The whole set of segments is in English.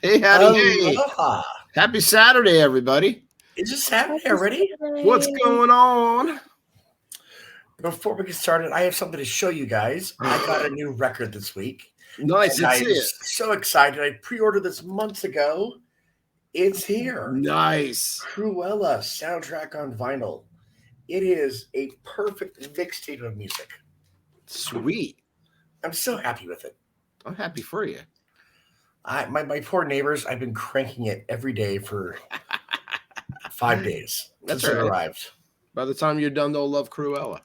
Hey, howdy, hey. Aloha. Happy Saturday, everybody. Is it Saturday already? What's going on? Before we get started, I have something to show you guys. I got a new record this week. Nice, and let's see I'm it. so excited. I pre-ordered this months ago. It's here. Nice. Cruella soundtrack on vinyl. It is a perfect mixtape of music. Sweet. I'm so happy with it. I'm happy for you. My poor neighbors, I've been cranking it every day for 5 days since it arrived. By the time you're done, they'll love Cruella.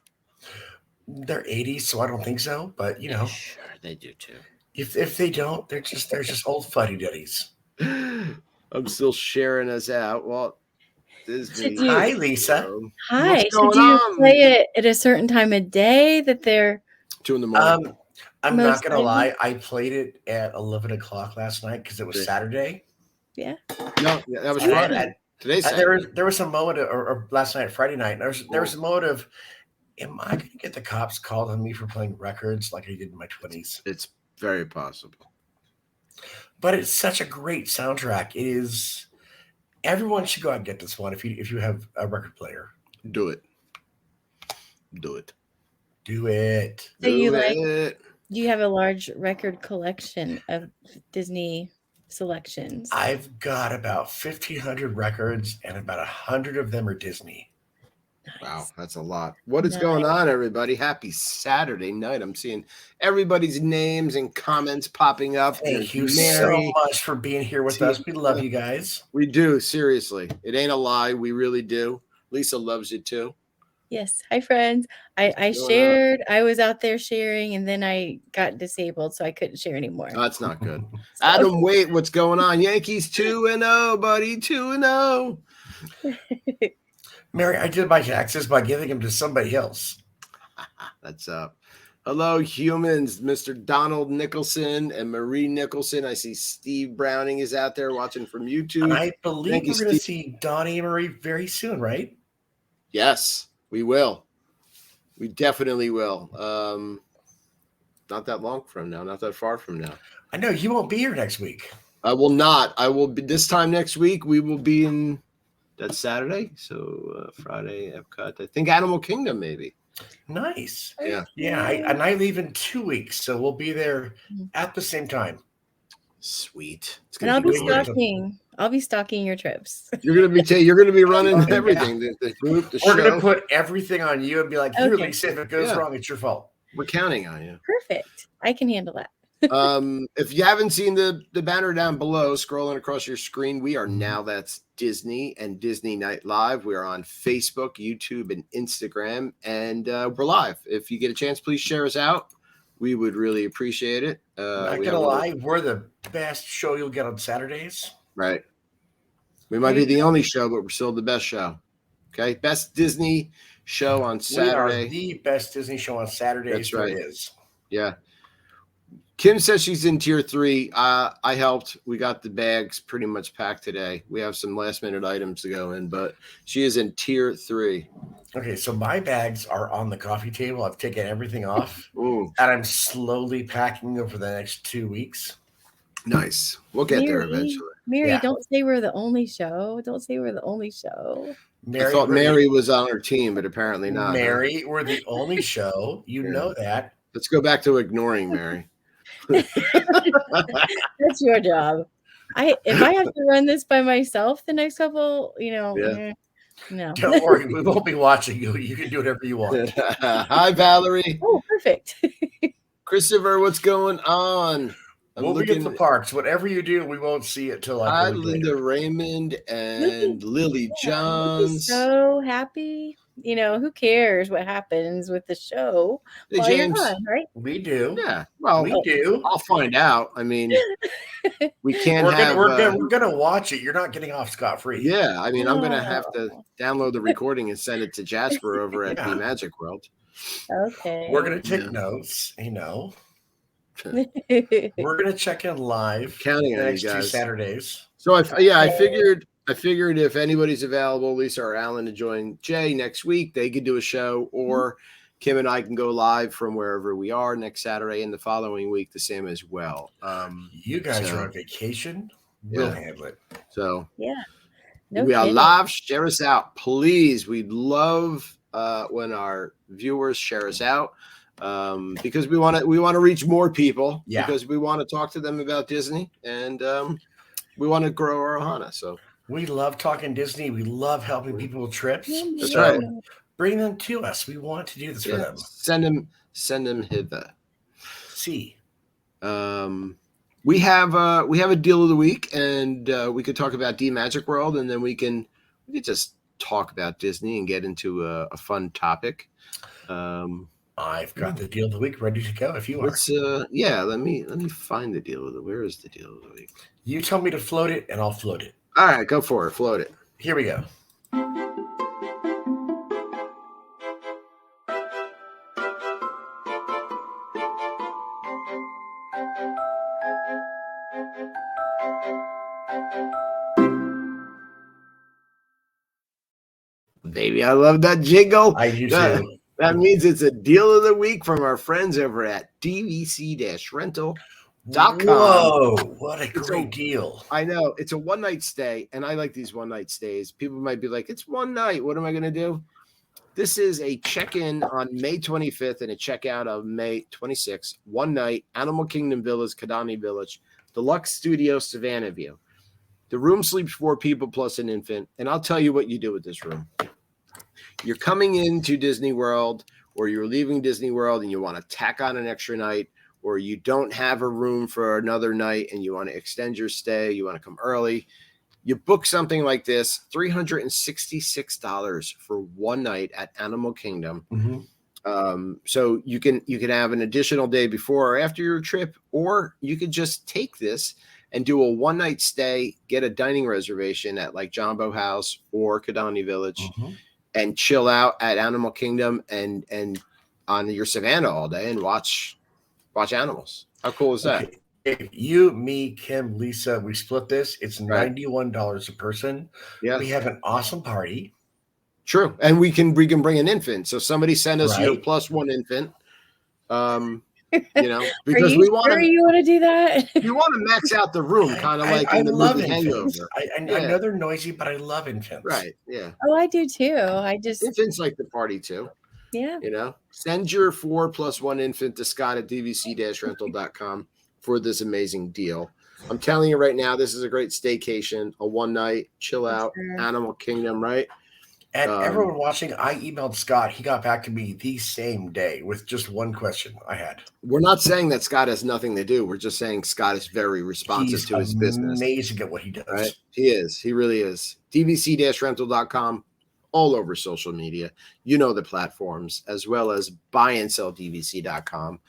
They're 80s, so I don't think so. But you know, sure they do too. If they don't, they're just old fuddy-duddies. I'm still sharing us out. Well, Disney. Hi, Lisa. Hi. So do you play it at a certain time of day that they're 2 in the morning? I'm not gonna lie. I played it at 11 o'clock last night because it was Saturday. Yeah. No, that was Friday. Today's there was a moment, or last night, Friday night. There was a moment of, am I going to get the cops called on me for playing records like I did in my 20s? It's very possible. But it's such a great soundtrack. It is. Everyone should go out and get this one if you have a record player. Do it. Do it. Do it. So you have a large record collection of Disney selections. I've got about 1,500 records, and about 100 of them are Disney. Nice. Wow, that's a lot. What is going on, everybody? Happy Saturday night. I'm seeing everybody's names and comments popping up. Thank you so much for being here with us. We love you guys. We do, seriously. It ain't a lie. We really do. Lisa loves you too. Yes. Hi, friends. I shared. I was out there sharing, and then I got disabled, so I couldn't share anymore. Oh, that's not good. Adam, wait, what's going on? Yankees 2-0, buddy. 2-0. Mary, I did my taxes by giving them to somebody else. That's up. Hello, humans. Mr. Donald Nicholson and Marie Nicholson. I see Steve Browning is out there watching from YouTube. And I believe we're going to see Donnie and Marie very soon, right? Yes. We will. We definitely will. Not that long from now. Not that far from now. I know you won't be here next week. I will not. I will be this time next week. We will be in. That's Saturday. So Friday, Epcot. I think Animal Kingdom, maybe. Nice. Yeah. Yeah. I leave in 2 weeks, so we'll be there at the same time. Sweet. And I'll be stalking. I'll be stalking your trips. You're gonna be running everything. The group, the show. We're gonna put everything on you and be like, here, Lisa, if it goes wrong, it's your fault. We're counting on you. Perfect. I can handle that. If you haven't seen the banner down below, scrolling across your screen, we are now. That's Disney and Disney Night Live. We are on Facebook, YouTube, and Instagram, and we're live. If you get a chance, please share us out. We would really appreciate it. Not gonna lie, we're the best show you'll get on Saturdays. Right. We might be the only show, but we're still the best show. Okay. Best Disney show on Saturday. We are the best Disney show on Saturdays. That's right. There is. Yeah. Kim says she's in tier 3. I helped. We got the bags pretty much packed today. We have some last minute items to go in, but she is in tier 3. Okay, so my bags are on the coffee table. I've taken everything off, Ooh, and I'm slowly packing over the next 2 weeks. nice. We'll get there eventually. Mary, Yeah. don't say we're the only show. Don't say we're the only show. I thought Mary was on our team, but apparently not. Mary, we're the only show. You know that. Let's go back to ignoring Mary. That's your job. If I have to run this by myself the next couple, no. Don't worry, we won't be watching you. You can do whatever you want. Hi, Valerie. Oh, perfect. Christopher, what's going on? We'll be at the parks. Whatever you do, we won't see it till Hi, like Linda Raymond and Lily Johns. So happy. Who cares what happens with the show Hey, while James. you're gone, right? We do. Yeah. Well, we do. I'll find out. I mean, we can't we're gonna watch it. You're not getting off scot-free. Yeah. I mean, I'm going to have to download the recording and send it to Jasper over at the Magic World. Okay. We're going to take notes, We're going to check in live. Counting on you next 2 guys. Saturdays. So I figured if anybody's available, Lisa or Alan, to join Jay next week, they could do a show, or Kim and I can go live from wherever we are next Saturday, and the following week the same as well. You guys are on vacation. We'll handle it. So no we are kidding. live. Share us out, please. We'd love when our viewers share us out. Because we want to reach more people. Yeah. Because we want to talk to them about Disney, and we want to grow our Ohana. So we love talking Disney. We love helping people with trips. That's right. Bring them to us. We want to do this for them. Send them hither. See. We have a deal of the week, and we could talk about D Magic World, and then we could just talk about Disney and get into a fun topic. I've got the deal of the week ready to go if you are. Let me find the deal of the. Where is the deal of the week? You tell me to float it, and I'll float it. All right, go for it. Float it. Here we go. Baby, I love that jingle. I do too. That means it's a deal of the week from our friends over at DVC-rental.com. Whoa, what a great deal. I know. It's a one-night stay, and I like these one-night stays. People might be like, it's one night. What am I going to do? This is a check-in on May 25th and a check-out of May 26th. One night, Animal Kingdom Villas, Kidani Village, Deluxe Studio, Savannah View. The room sleeps 4 people plus an infant, and I'll tell you what you do with this room. You're coming into Disney World, or you're leaving Disney World and you want to tack on an extra night, or you don't have a room for another night and you want to extend your stay, you want to come early. You book something like this, $366 for one night at Animal Kingdom. Mm-hmm. So you can have an additional day before or after your trip, or you could just take this and do a one-night stay, get a dining reservation at like Jumbo House or Kidani Village. Mm-hmm. And chill out at Animal Kingdom and on your Savannah all day and watch animals. How cool is that? Okay. If you, me, Kim, Lisa, we split this, it's $91 a person. Yeah. We have an awesome party. True. And we can bring an infant. So somebody send us your plus one infant. Because we want to. You want to do that? You want to max out the room, kind of like in the movie Hangover. I know they're noisy, but I love infants. Right. Yeah. Oh, I do too. Infants like the party too. Yeah. Send your 4 plus 1 infant to Scott at dvc-rental.com for this amazing deal. I'm telling you right now, this is a great staycation, a one night chill out, Animal Kingdom, right? And everyone watching, I emailed Scott. He got back to me the same day with just one question I had. We're not saying that Scott has nothing to do. We're just saying Scott is very responsive to his business. Amazing at what he does. Right? He is. He really is. dvc-rental.com, all over social media. You know the platforms, as well as buyandsell.dvc.com.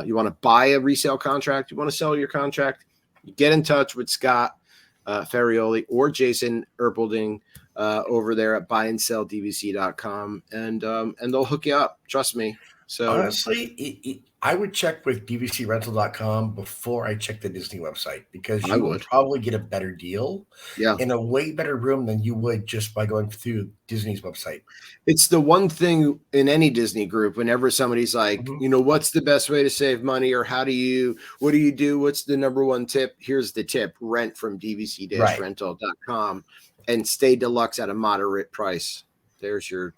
You want to buy a resale contract? You want to sell your contract? You get in touch with Scott Ferrioli or Jason Erpelding over there at buyandsell.dvc.com, and they'll hook you up. Trust me. So honestly, I would check with dvcrental.com before I check the Disney website because I you will would. probably get a better deal Yeah. in a way better room than you would just by going through Disney's website. It's the one thing in any Disney group, whenever somebody's like, what's the best way to save money, or what do you do? What's the number one tip? Here's the tip: rent from dvc-rental.com and stay deluxe at a moderate price. There's your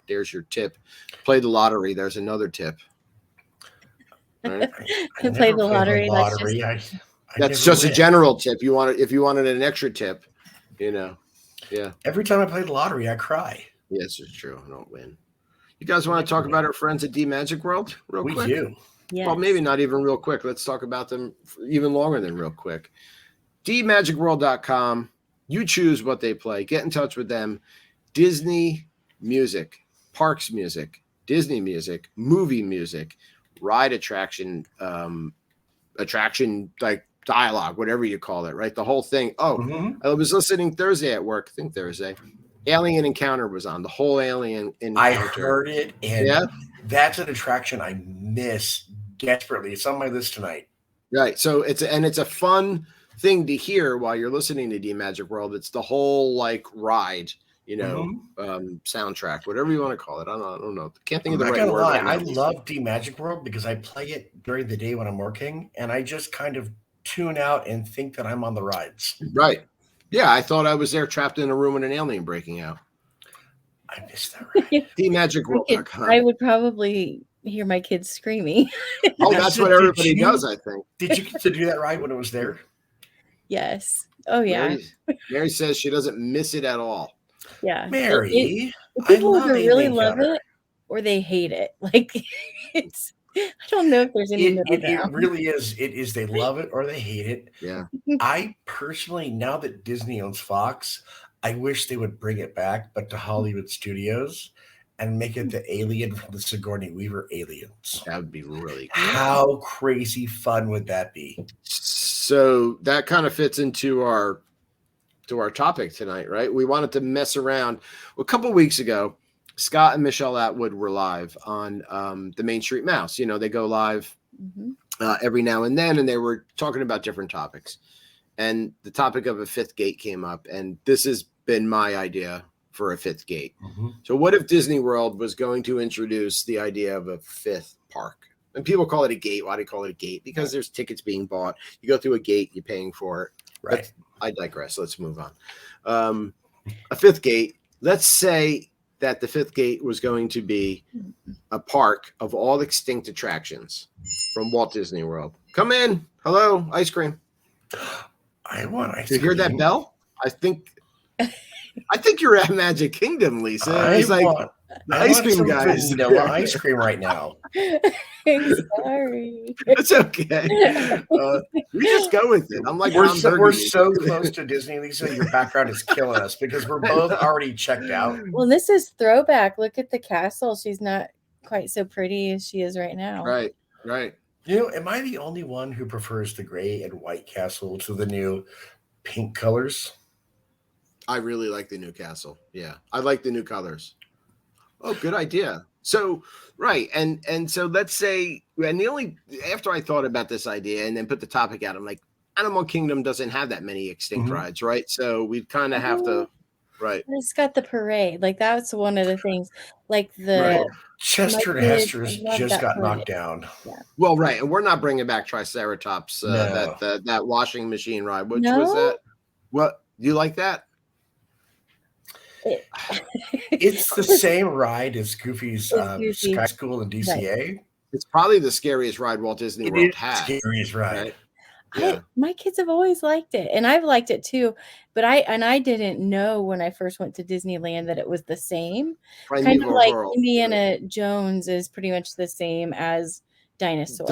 tip. Play the lottery. There's another tip. Right? I Play the lottery. That's just a general tip. If you wanted an extra tip, yeah. Every time I play the lottery, I cry. Yes, it's true. I don't win. You guys want to talk about our friends at D Magic World real quick? We do. Yes. Well, maybe not even real quick. Let's talk about them even longer than real quick. dmagicworld.com. You choose what they play. Get in touch with them. Disney music, parks music, Disney music, movie music, ride attraction like dialogue, whatever you call it, right? The whole thing. Oh, I was listening Thursday at work. I think Thursday. Alien Encounter was on. The whole Alien Encounter. I heard it, and that's an attraction I miss desperately. It's on my list tonight. Right. So it's a fun thing to hear while you're listening to D Magic World. It's the whole like ride, soundtrack, whatever you want to call it. I don't know. Can't think of the right word. I love D Magic World because I play it during the day when I'm working, and I just kind of tune out and think that I'm on the rides. Right. Yeah, I thought I was there trapped in a room with an alien breaking out. I missed that ride. DMagicWorld.com. I would probably hear my kids screaming. Oh, that's what everybody does, I think. Did you get to do that ride when it was there? Yes. Oh, yeah. Mary says she doesn't miss it at all. Yeah. Mary, people either really love it or they hate it. Like, I don't know if there's any middle ground. It really is. It is. They love it or they hate it. Yeah. I personally, now that Disney owns Fox, I wish they would bring it back, but to Hollywood Studios and make it the alien from the Sigourney Weaver Aliens. That would be really cool. How crazy fun would that be? So that kind of fits into our topic tonight, right? We wanted to mess around. A couple of weeks ago, Scott and Michelle Atwood were live on the Main Street Mouse. They go live every now and then, and they were talking about different topics. And the topic of a fifth gate came up, and this has been my idea for a fifth gate. So what if Disney World was going to introduce the idea of a fifth park? And people call it a gate. Why do you call it a gate? Because there's tickets being bought. You go through a gate, you're paying for it. Right. I digress. Let's move on. A fifth gate, let's say that the fifth gate was going to be a park of all extinct attractions from Walt Disney World. Come in. Hello, ice cream. I want ice cream. You hear that bell? I think you're at Magic Kingdom, Lisa. It's like the ice cream guys. Vanilla ice cream right now. Sorry. It's okay. We just go with it. I'm like, we're so close to Disney, Lisa. Your background is killing us because we're both already checked out. Well, this is throwback. Look at the castle. She's not quite so pretty as she is right now. Right. Am I the only one who prefers the gray and white castle to the new pink colors? I really like the new castle. Yeah, I like the new colors. Oh, good idea. So, right. And so let's say, and after I thought about this idea and then put the topic out, I'm like, Animal Kingdom doesn't have that many extinct rides, right? So we kind of have to, right. It's got the parade. Like, that's one of the things. Like the Chester and Hester's just got knocked down. Yeah. Well, right. And we're not bringing back Triceratops, that washing machine ride. Which was that? What? You like that? It's the same ride as Goofy's Sky School in DCA. Right. It's probably the scariest ride Walt Disney World has. Scariest ride. Right? Yeah. My kids have always liked it, and I've liked it too. But I didn't know when I first went to Disneyland that it was the same. Kind of like Indiana Jones is pretty much the same as Dinosaur.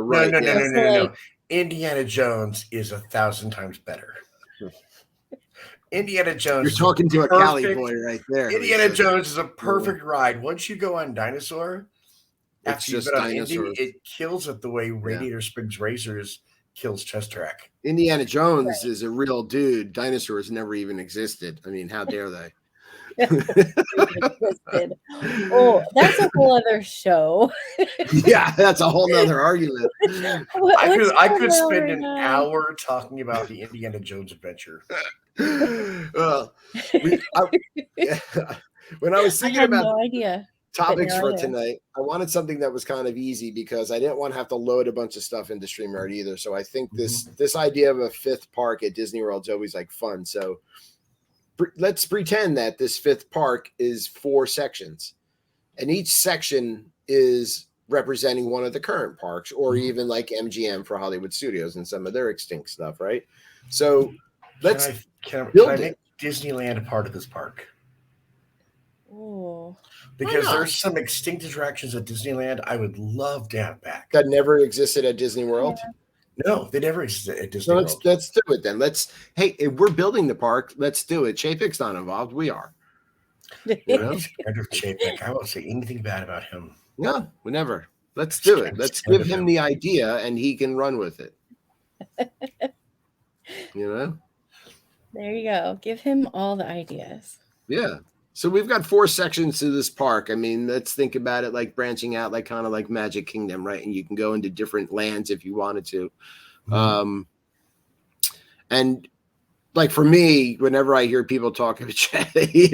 Right? No. Indiana Jones is 1,000 times better. Indiana Jones. You're talking to a Cali boy right there. Indiana Jones is a perfect ride. Once you go on Dinosaur, after you've been on Indy, it kills it the way Radiator Springs Racers kills Chest Track. Indiana Jones is a real dude. Dinosaurs never even existed. I mean, how dare they? Oh, that's a whole other show. Yeah, that's a whole nother argument. I could spend an hour talking about the Indiana Jones adventure. Well, when I was thinking about topics for tonight, I wanted something that was kind of easy because I didn't want to have to load a bunch of stuff into StreamYard either. So I think this idea of a fifth park at Disney World is always like fun. So let's pretend that this fifth park is 4 sections, and each section is representing one of the current parks, or even like MGM for Hollywood Studios and some of their extinct stuff, right? So can I make Disneyland a part of this park? Oh, because there's some extinct attractions at Disneyland I would love to have back that never existed at Disney World. Yeah. No, they never existed at Disney World. Let's do it then. Hey, if we're building the park, let's do it. Chapek's not involved. We are. You know? Chapek. I won't say anything bad about him. No, we never. Let's do it. Let's give him the idea and he can run with it. You know? There you go. Give him all the ideas. Yeah. So we've got 4 sections to this park. I mean, let's think about it like branching out, like kind of like Magic Kingdom, right? And you can go into different lands if you wanted to. And like for me, whenever I hear people talk about he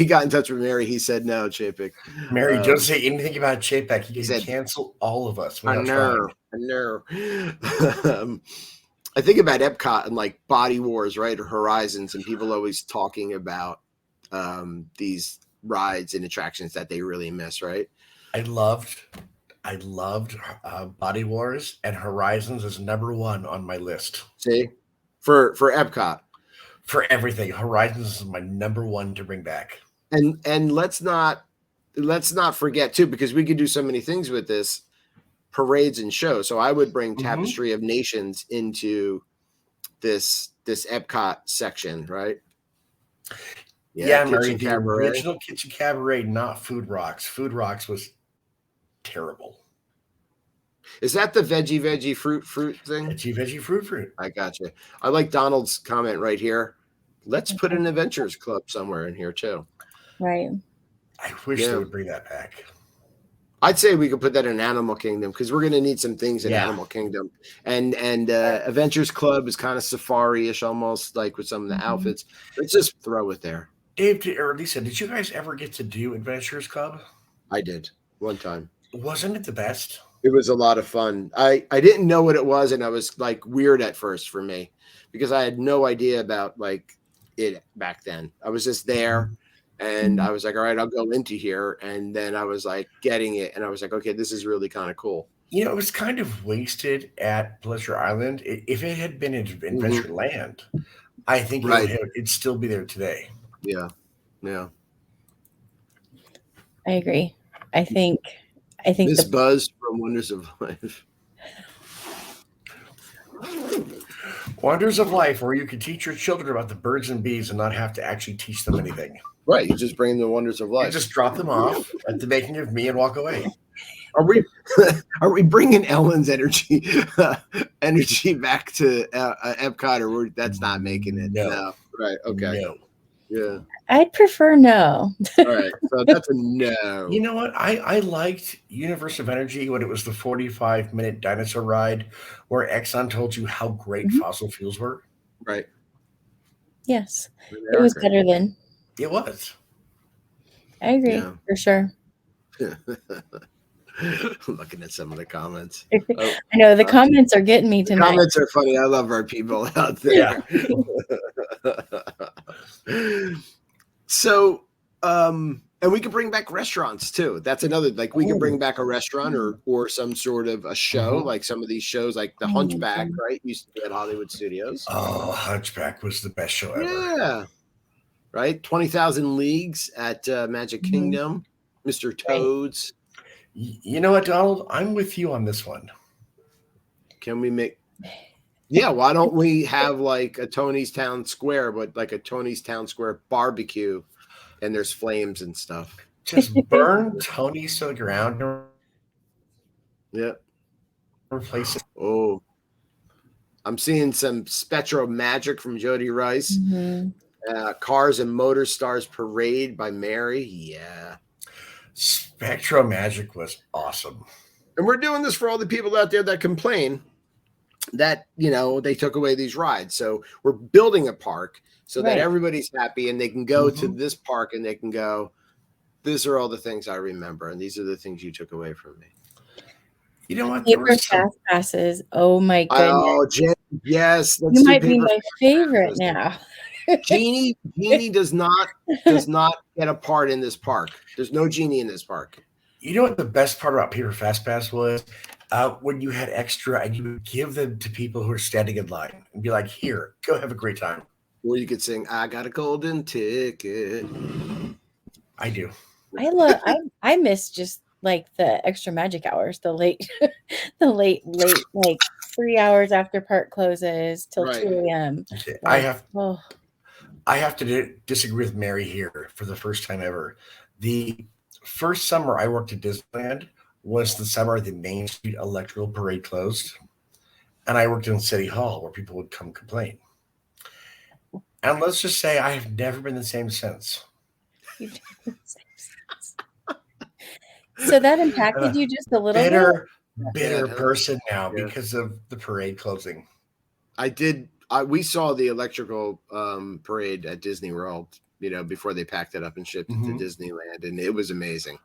got in touch with Mary. He said, no, Chapek. Mary, don't say anything about Chapek. He said, cancel all of us. I know. I think about Epcot and like Body Wars, right? Or Horizons, and people always talking about these rides and attractions that they really miss, right? I loved Body Wars, and Horizons is number 1 on my list. See, for Epcot, for everything, Horizons is my number 1 to bring back. And let's not forget too, because we could do so many things with this, parades and shows. So I would bring Tapestry of Nations into this Epcot section, right? Yeah, Mary, the original Kitchen Cabaret, not Food Rocks. Food Rocks was terrible. Is that the veggie fruit thing? Veggie fruit. I got you. I like Donald's comment right here. Let's put an Adventures Club somewhere in here too. Right. I wish they would bring that back. I'd say we could put that in Animal Kingdom because we're going to need some things in Animal Kingdom. And Adventures Club is kind of safari-ish almost, like with some of the outfits. Let's just throw it there. Dave or Lisa, did you guys ever get to do Adventures Club? I did one time. Wasn't it the best? It was a lot of fun. I didn't know what it was, and I was like weird at first for me because I had no idea about like it back then. I was just there. And I was like, all right, I'll go into here. And then I was like getting it. And I was like, okay, this is really kind of cool. You know, it was kind of wasted at Pleasure Island. If it had been in Adventureland, I think it'd still be there today. Yeah. Yeah. I agree. I think Miss Buzz from Wonders of Life. Wonders of Life, where you can teach your children about the birds and bees and not have to actually teach them anything. Right, you just bring the Wonders of Life. You just drop them off at the Making of Me and walk away. Are we bringing Ellen's energy back to Epcot, or that's not making it? No. Right. Okay. No. Yeah. I'd prefer no. All right. So that's a no. You know what? I liked Universe of Energy when it was the 45-minute dinosaur ride where Exxon told you how great fossil fuels were. Right. Yes. It was better then. It was. I agree for sure. Looking at some of the comments. I know the comments are getting me tonight. Comments are funny. I love our people out there. Yeah. So, and we can bring back restaurants too. That's another, like we can bring back a restaurant or some sort of a show, like some of these shows, like the Hunchback, right? Used to be at Hollywood Studios. Oh, Hunchback was the best show ever. Yeah. Right? 20,000 Leagues at Magic Kingdom. Mr. Toads. You know what, Donald? I'm with you on this one. Can we make... Yeah, why don't we have like a Tony's Town Square, but like a Tony's Town Square barbecue, and there's flames and stuff. Just burn Tony's to the ground. Yeah. Replace it. Oh. I'm seeing some Spectro Magic from Jody Rice. Cars and Motor Stars Parade by Mary. Yeah. Spectro Magic was awesome. And we're doing this for all the people out there that complain that, they took away these rides. So we're building a park so that everybody's happy and they can go to this park and they can go, these are all the things I remember. And these are the things you took away from me. You know what? Paper fast passes. Oh my goodness. Oh, Jen, yes. You might be my favorite now. Genie does not get a part in this park. There's no genie in this park. You know what the best part about Paper Fast Pass was? When you had extra and you would give them to people who are standing in line and be like, here, go have a great time. Or you could sing, I got a golden ticket. I do. I miss just like the extra magic hours, the late, like 3 hours after park closes till 2 a.m. Like, I have to disagree with Mary here for the first time ever. The first summer I worked at Disneyland was the summer the Main Street Electrical Parade closed. And I worked in City Hall where people would come complain. And let's just say I have never been the same since. So that impacted you just a little bit? Bitter person now because of the parade closing. We saw the electrical parade at Disney World, before they packed it up and shipped it to Disneyland, and it was amazing.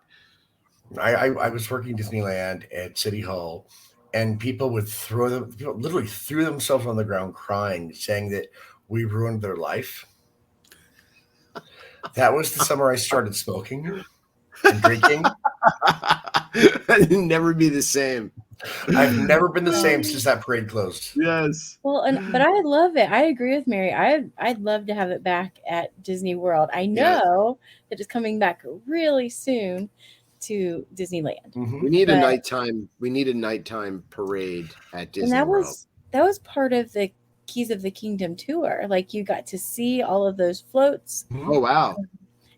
I was working Disneyland at City Hall, and people would literally threw themselves on the ground crying, saying that we ruined their life. That was the summer I started smoking and drinking. I'd never be the same. I've never been the same since that parade closed. Yes. Well, but I love it. I agree with Mary. I'd love to have it back at Disney World. I know that it's coming back really soon to Disneyland. We need a nighttime parade at Disney World. That was part of the Keys of the Kingdom tour. Like you got to see all of those floats. Oh wow.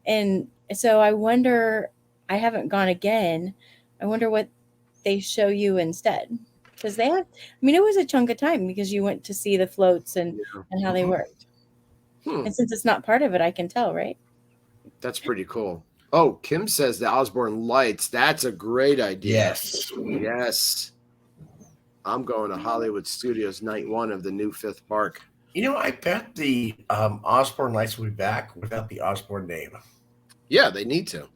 And so I wonder, I haven't gone again. I wonder what they show you instead. Because it was a chunk of time because you went to see the floats and how they worked. And since it's not part of it, I can tell, right? That's pretty cool. Oh, Kim says the Osborne lights. That's a great idea. Yes. I'm going to Hollywood Studios night 1 of the new 5th park. I bet the Osborne lights will be back without the Osborne name. Yeah, they need to.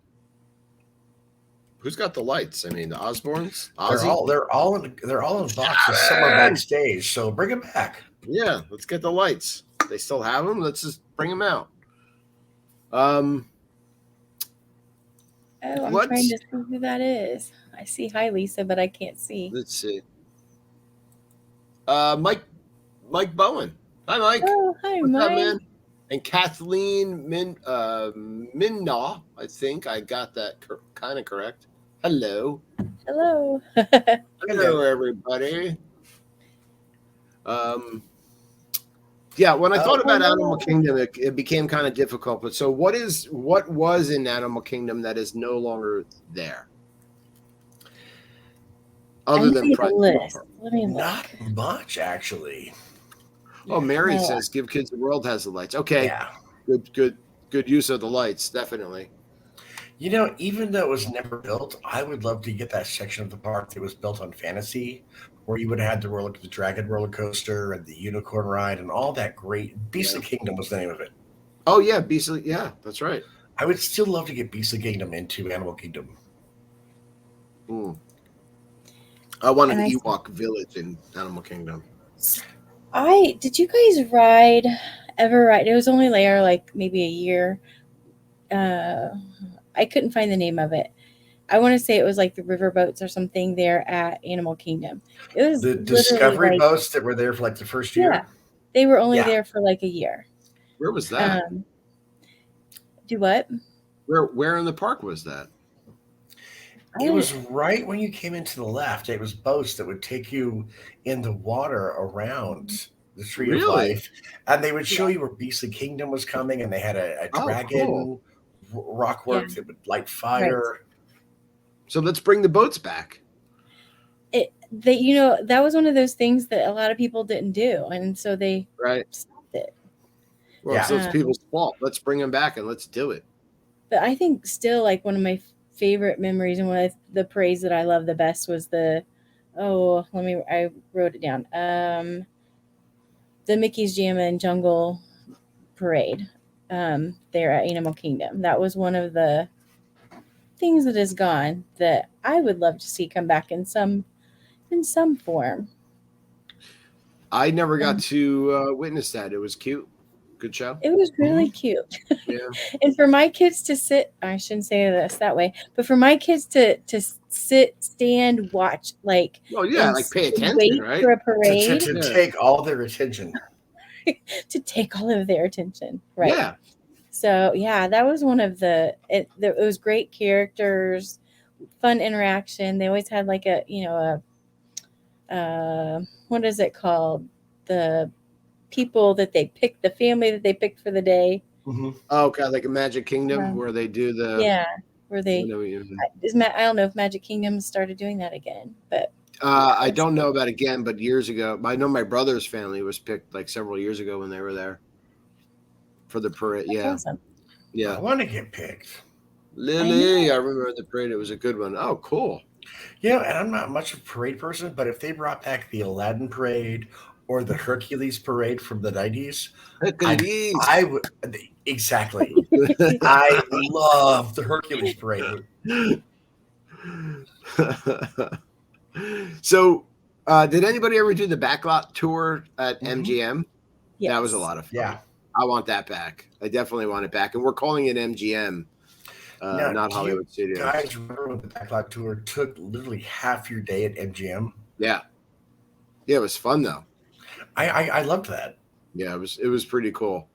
Who's got the lights? The Osbornes? They're all in boxes somewhere backstage. So bring them back. Yeah, let's get the lights. They still have them. Let's just bring them out. I'm trying to see who that is. I see hi Lisa, but I can't see. Let's see. Mike Bowen. Hi, Mike. Oh, hi, What's Mike. up, man? And Kathleen Minnaw. I think I got that kind of correct. Hello. Hello. Hello, everybody. When I thought about Animal Kingdom, it became kind of difficult. But so what was in Animal Kingdom that is no longer there? Other than list. Not much, actually. Oh, Mary says, "Give Kids the World" has the lights. Okay, good use of the lights, definitely. Even though it was never built, I would love to get that section of the park that was built on Fantasy, where you would have had the Dragon roller coaster and the unicorn ride and all that great. Beastly Kingdom was the name of it. Oh yeah, Beastly. Yeah, that's right. I would still love to get Beastly Kingdom into Animal Kingdom. I want an Ewok village in Animal Kingdom. Did you guys ever ride? It was only there like maybe a year. I couldn't find the name of it. I want to say it was like the river boats or something there at Animal Kingdom. It was the Discovery boats that were there for like the first year. Yeah, they were only there for like a year. Where was that? Do what? Where in the park was that? It was right when you came into the left. It was boats that would take you in the water around the Tree of Life, and they would show you where Beastly Kingdom was coming, and they had a dragon rockwork that would light fire. Right. So let's bring the boats back. That was one of those things that a lot of people didn't do, and so they stopped it. Well, it's those people's fault. Let's bring them back and let's do it. But I think still like one of my favorite memories and one of the parades that I love the best was I wrote it down. The Mickey's Jam and Jungle Parade there at Animal Kingdom. That was one of the things that is gone that I would love to see come back in some form. I never got to witness that. It was cute. Good show. It was really cute. Yeah. And for my kids to sit, I shouldn't say this that way, but for my kids to sit, stand, watch, like, like pay attention, right? For a parade. To take all their attention. To take all of their attention. Right. Yeah. So yeah, that was one of it was great characters, fun interaction. They always had like what is it called? The people that they picked, the family that they picked for the day. Mm-hmm. Oh, God, like a Magic Kingdom where they do where they. I don't know if Magic Kingdom started doing that again, but I don't know about again. But years ago, I know my brother's family was picked like several years ago when they were there for the parade. That's awesome. Yeah, I want to get picked. Lily, I remember the parade. It was a good one. Oh, cool. And I'm not much of a parade person, but if they brought back the Aladdin parade or the Hercules parade from the 90s, I would exactly. I love the Hercules parade. So, did anybody ever do the backlot tour at MGM? Yes. That was a lot of fun. Yeah, I want that back. I definitely want it back, and we're calling it MGM, not Hollywood Studios. Guys, remember when the backlot tour took literally half your day at MGM? Yeah, it was fun though. I loved that. Yeah, it was pretty cool.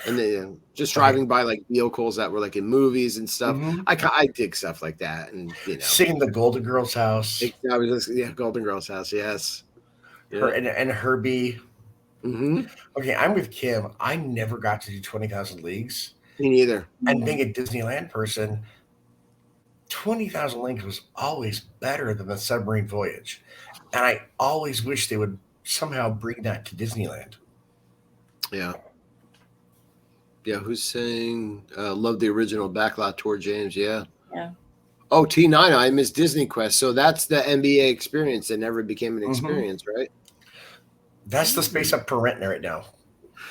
And then just driving by like vehicles that were like in movies and stuff. Mm-hmm. I dig stuff like that, and seeing the Golden Girls house. Golden Girls house. Yes, her and Herbie. Mm-hmm. Okay, I'm with Kim. I never got to do 20,000 Leagues. Me neither. And being a Disneyland person, 20,000 Leagues was always better than the submarine voyage, and I always wish they would somehow bring that to Disneyland. Yeah. Yeah, who's saying love the original backlot tour, James? Yeah. Yeah. Oh, T9, I miss Disney Quest. So that's the NBA experience that never became an experience, right? That's the space up for rent right now.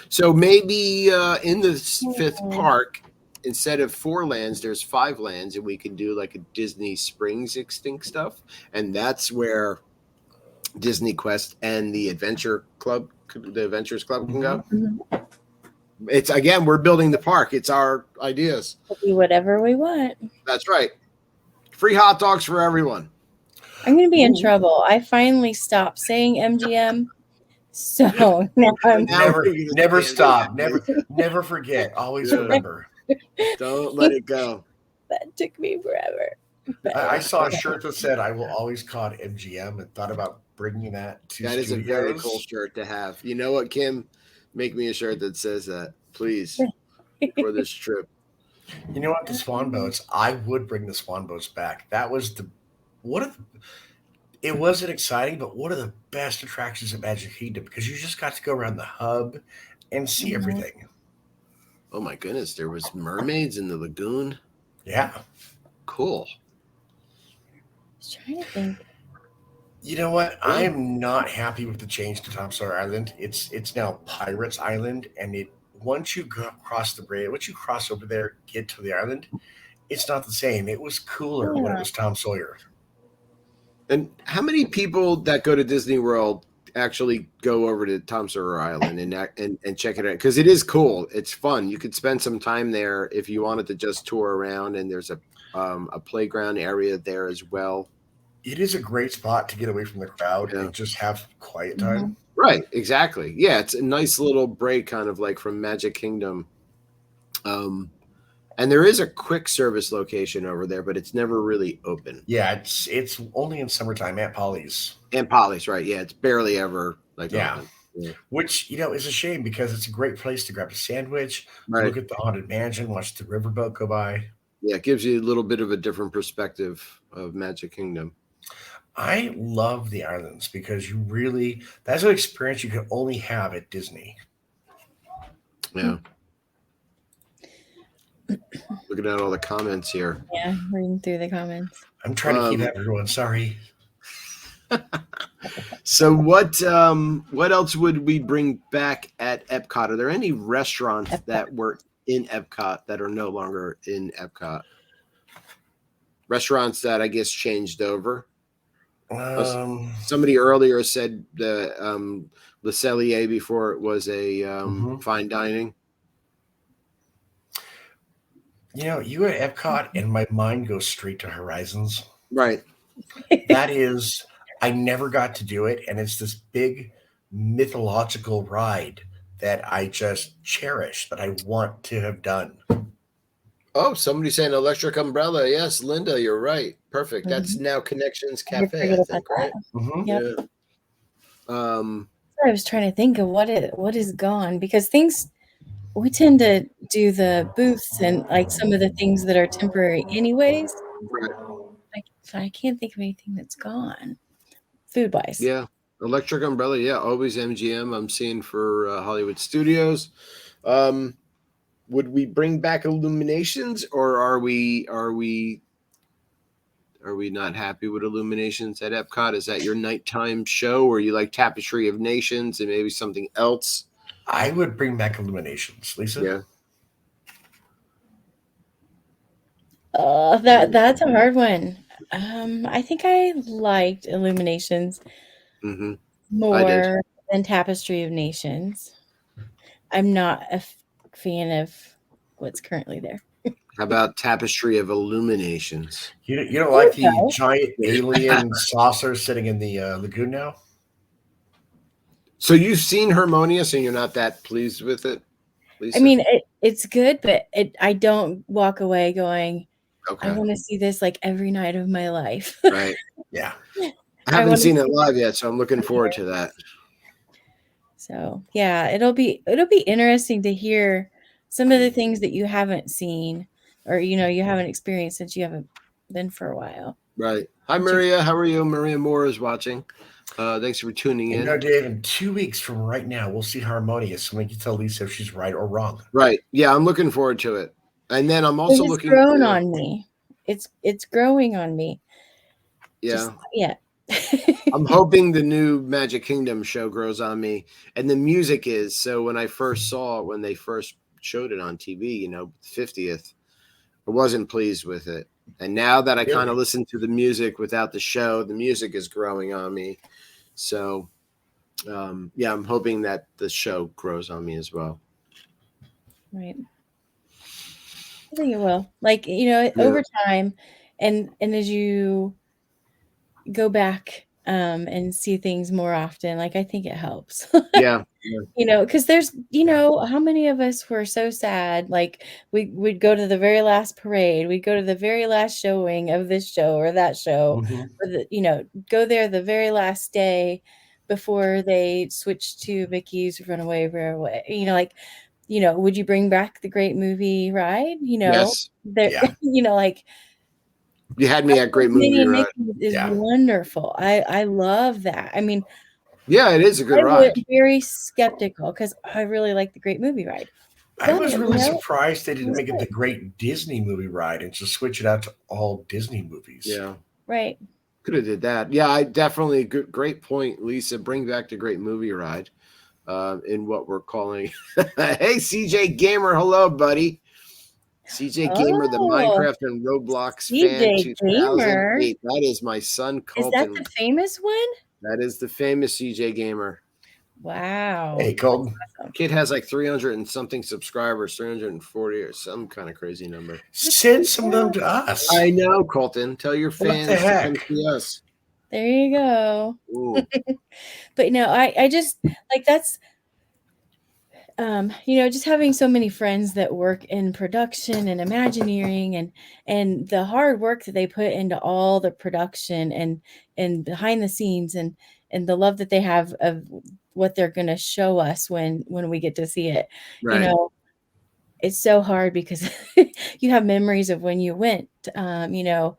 So maybe in the fifth park, instead of 4 lands, there's 5 lands, and we can do like a Disney Springs extinct stuff. And that's where Disney Quest and the Adventures Club can go. Mm-hmm. It's again, we're building the park. It's our ideas. We'll do whatever we want. That's right. Free hot dogs for everyone. I'm going to be in trouble. I finally stopped saying MGM. So now I'm never stop. Never forget. Always remember. Don't let it go. That took me forever. I saw a shirt that said, "I will always call it MGM," and thought about bringing that to That studios. Is a very cool shirt to have. You know what, Kim? Make me a shirt that says that, please, for this trip. You know what? The Swan Boats. I would bring the Swan Boats back. That was it wasn't exciting, but one of the best attractions at Magic Kingdom because you just got to go around the hub and see everything. Oh my goodness, there was mermaids in the lagoon. Yeah. Cool. I was trying to think. You know what? I am not happy with the change to Tom Sawyer Island. It's now Pirates Island, and once you cross the bridge, once you cross over there, get to the island, it's not the same. It was cooler when it was Tom Sawyer. And how many people that go to Disney World actually go over to Tom Sawyer Island and check it out? Because it is cool. It's fun. You could spend some time there if you wanted to just tour around, and there's a playground area there as well. It is a great spot to get away from the crowd and just have quiet time. Mm-hmm. Right, exactly. Yeah, it's a nice little break, kind of like from Magic Kingdom. And there is a quick service location over there, but it's never really open. Yeah, it's only in summertime at Polly's. And Polly's, right? Yeah, it's barely ever open. Yeah. Which is a shame because it's a great place to grab a sandwich, look at the Haunted Mansion, watch the riverboat go by. Yeah, it gives you a little bit of a different perspective of Magic Kingdom. I love the islands because that's an experience you can only have at Disney. Yeah. Looking at all the comments here. Yeah, reading through the comments. I'm trying to keep everyone. Sorry. So what else would we bring back at Epcot? Are there any restaurants that were in Epcot that are no longer in Epcot? Restaurants that I guess changed over. Somebody earlier said the Le Cellier before it was a fine dining. You know, you at Epcot and my mind goes straight to Horizons. Right. That is, I never got to do it, and it's this big mythological ride that I just cherish, that I want to have done. Oh, somebody's saying Electric Umbrella. Yes, Linda, you're right. Perfect. That's now Connections Cafe, I think, right? Yep. Yeah. I was trying to think of what is gone, because we tend to do the booths and like some of the things that are temporary anyways. Right. So I can't think of anything that's gone food wise. Yeah. Electric Umbrella. Yeah. Always MGM. I'm seeing for Hollywood Studios. Would we bring back Illuminations, or are we not happy with Illuminations at Epcot? Is that your nighttime show, or you like Tapestry of Nations and maybe something else? I would bring back Illuminations, Lisa. Yeah. That's a hard one. I think I liked Illuminations more than Tapestry of Nations. I'm not a fan of what's currently there. How about Tapestry of Illuminations? You don't like the giant alien saucer sitting in the lagoon now? So you've seen Harmonious and you're not that pleased with it, Lisa? I mean, it's good, but I don't walk away going, okay, I want to see this like every night of my life. Right. Yeah. I haven't seen it live yet, so I'm looking forward to that. So yeah, it'll be interesting to hear some of the things that you haven't seen, or you haven't experienced since you haven't been for a while. Right. Hi, Maria. How are you? Maria Moore is watching. Thanks for tuning in. Dave, in 2 weeks from right now, we'll see Harmonious, and we can tell Lisa if she's right or wrong. Right. Yeah, I'm looking forward to it. And then I'm also looking. It's grown on me. It's growing on me. Yeah. Yeah. I'm hoping the new Magic Kingdom show grows on me, and the music is. So when I first saw it, when they first showed it on TV, 50th, I wasn't pleased with it. And now that I kind of listen to the music without the show, the music is growing on me. So, I'm hoping that the show grows on me as well. Right. I think it will. Like, over time, and as you go back and see things more often, like I think it helps. Yeah. Because there's, how many of us were so sad, like we'd go to the very last parade, we'd go to the very last showing of this show or that show, or go there the very last day before they switched to Mickey's Runaway Railway. Would you bring back the Great Movie Ride? Yes. Like you had me at Great Movie Ride. Is wonderful. I love that. I mean, yeah, it is a good ride. I'm very skeptical because I really like the Great Movie Ride. I was really surprised they didn't make it the Great Disney Movie Ride and just switch it out to all Disney movies. Yeah. Right. Could have did that. Yeah, I definitely great point, Lisa. Bring back the Great Movie Ride in what we're calling. Hey, CJ Gamer. Hello, buddy. CJ Gamer, the Minecraft and Roblox fan 2008. That is my son, Colton. Is that the famous one? That is the famous CJ Gamer. Wow. Hey, Colton. Kid has like 300 and something subscribers, 340 or some kind of crazy number. Send some of them to us. I know, Colton. Tell your fans to come see us. There you go. But I just like that's just having so many friends that work in production and Imagineering and the hard work that they put into all the production and behind the scenes and the love that they have of what they're going to show us when we get to see it. Right. It's so hard because you have memories of when you went, you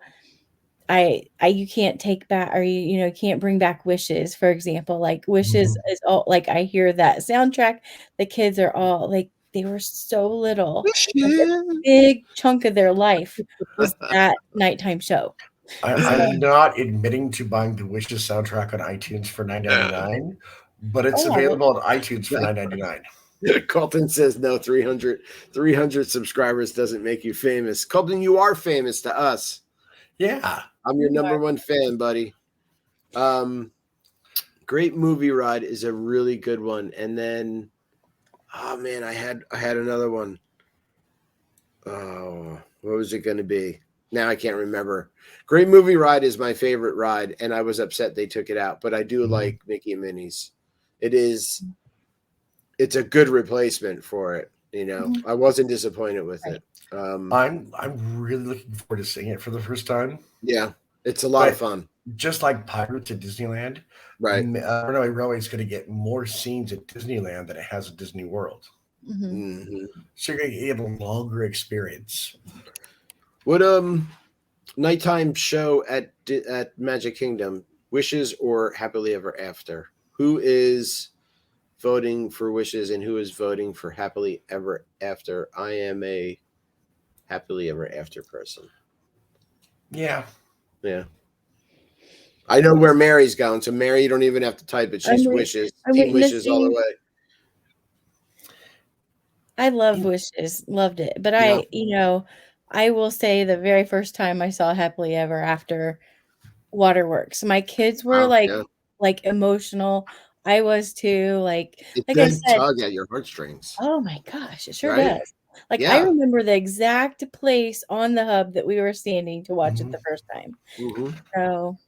can't take back, or you can't bring back Wishes, for example. Like Wishes is all like, I hear that soundtrack, the kids are all like they were so little. A big chunk of their life was that nighttime show. I'm not admitting to buying the Wishes soundtrack on iTunes for $9.99, but it's available on iTunes for $9.99. Colton says no. 300 subscribers doesn't make you famous. Colton, you are famous to us. Yeah, I'm your number one fan, buddy. Great movie ride is a really good one. And then, oh man, I had another one. Oh, what was it going to be? Now I can't remember. Great movie ride is my favorite ride, and I was upset they took it out. But I do like Mickey and Minnie's. It's a good replacement for it. You know, I wasn't disappointed with it. I'm really looking forward to seeing it for the first time. Yeah, it's a lot of fun. Just like Pirates at Disneyland, right? Runaway Railway is going to get more scenes at Disneyland than it has at Disney World. So you're going to get a longer experience. What nighttime show at Magic Kingdom? Wishes or Happily Ever After? Who is voting for Wishes and who is voting for Happily Ever After? I am a Happily Ever After person. Yeah. I know where Mary's going, so Mary, you don't even have to type it. She's Wishes. Team Wishes all the way. I love Wishes, loved it. But I will say the very first time I saw Happily Ever After Waterworks, my kids were like emotional. I was too. Like I said, tug at your heartstrings. Oh my gosh, it sure does. Like I remember the exact place on the hub that we were standing to watch it the first time. So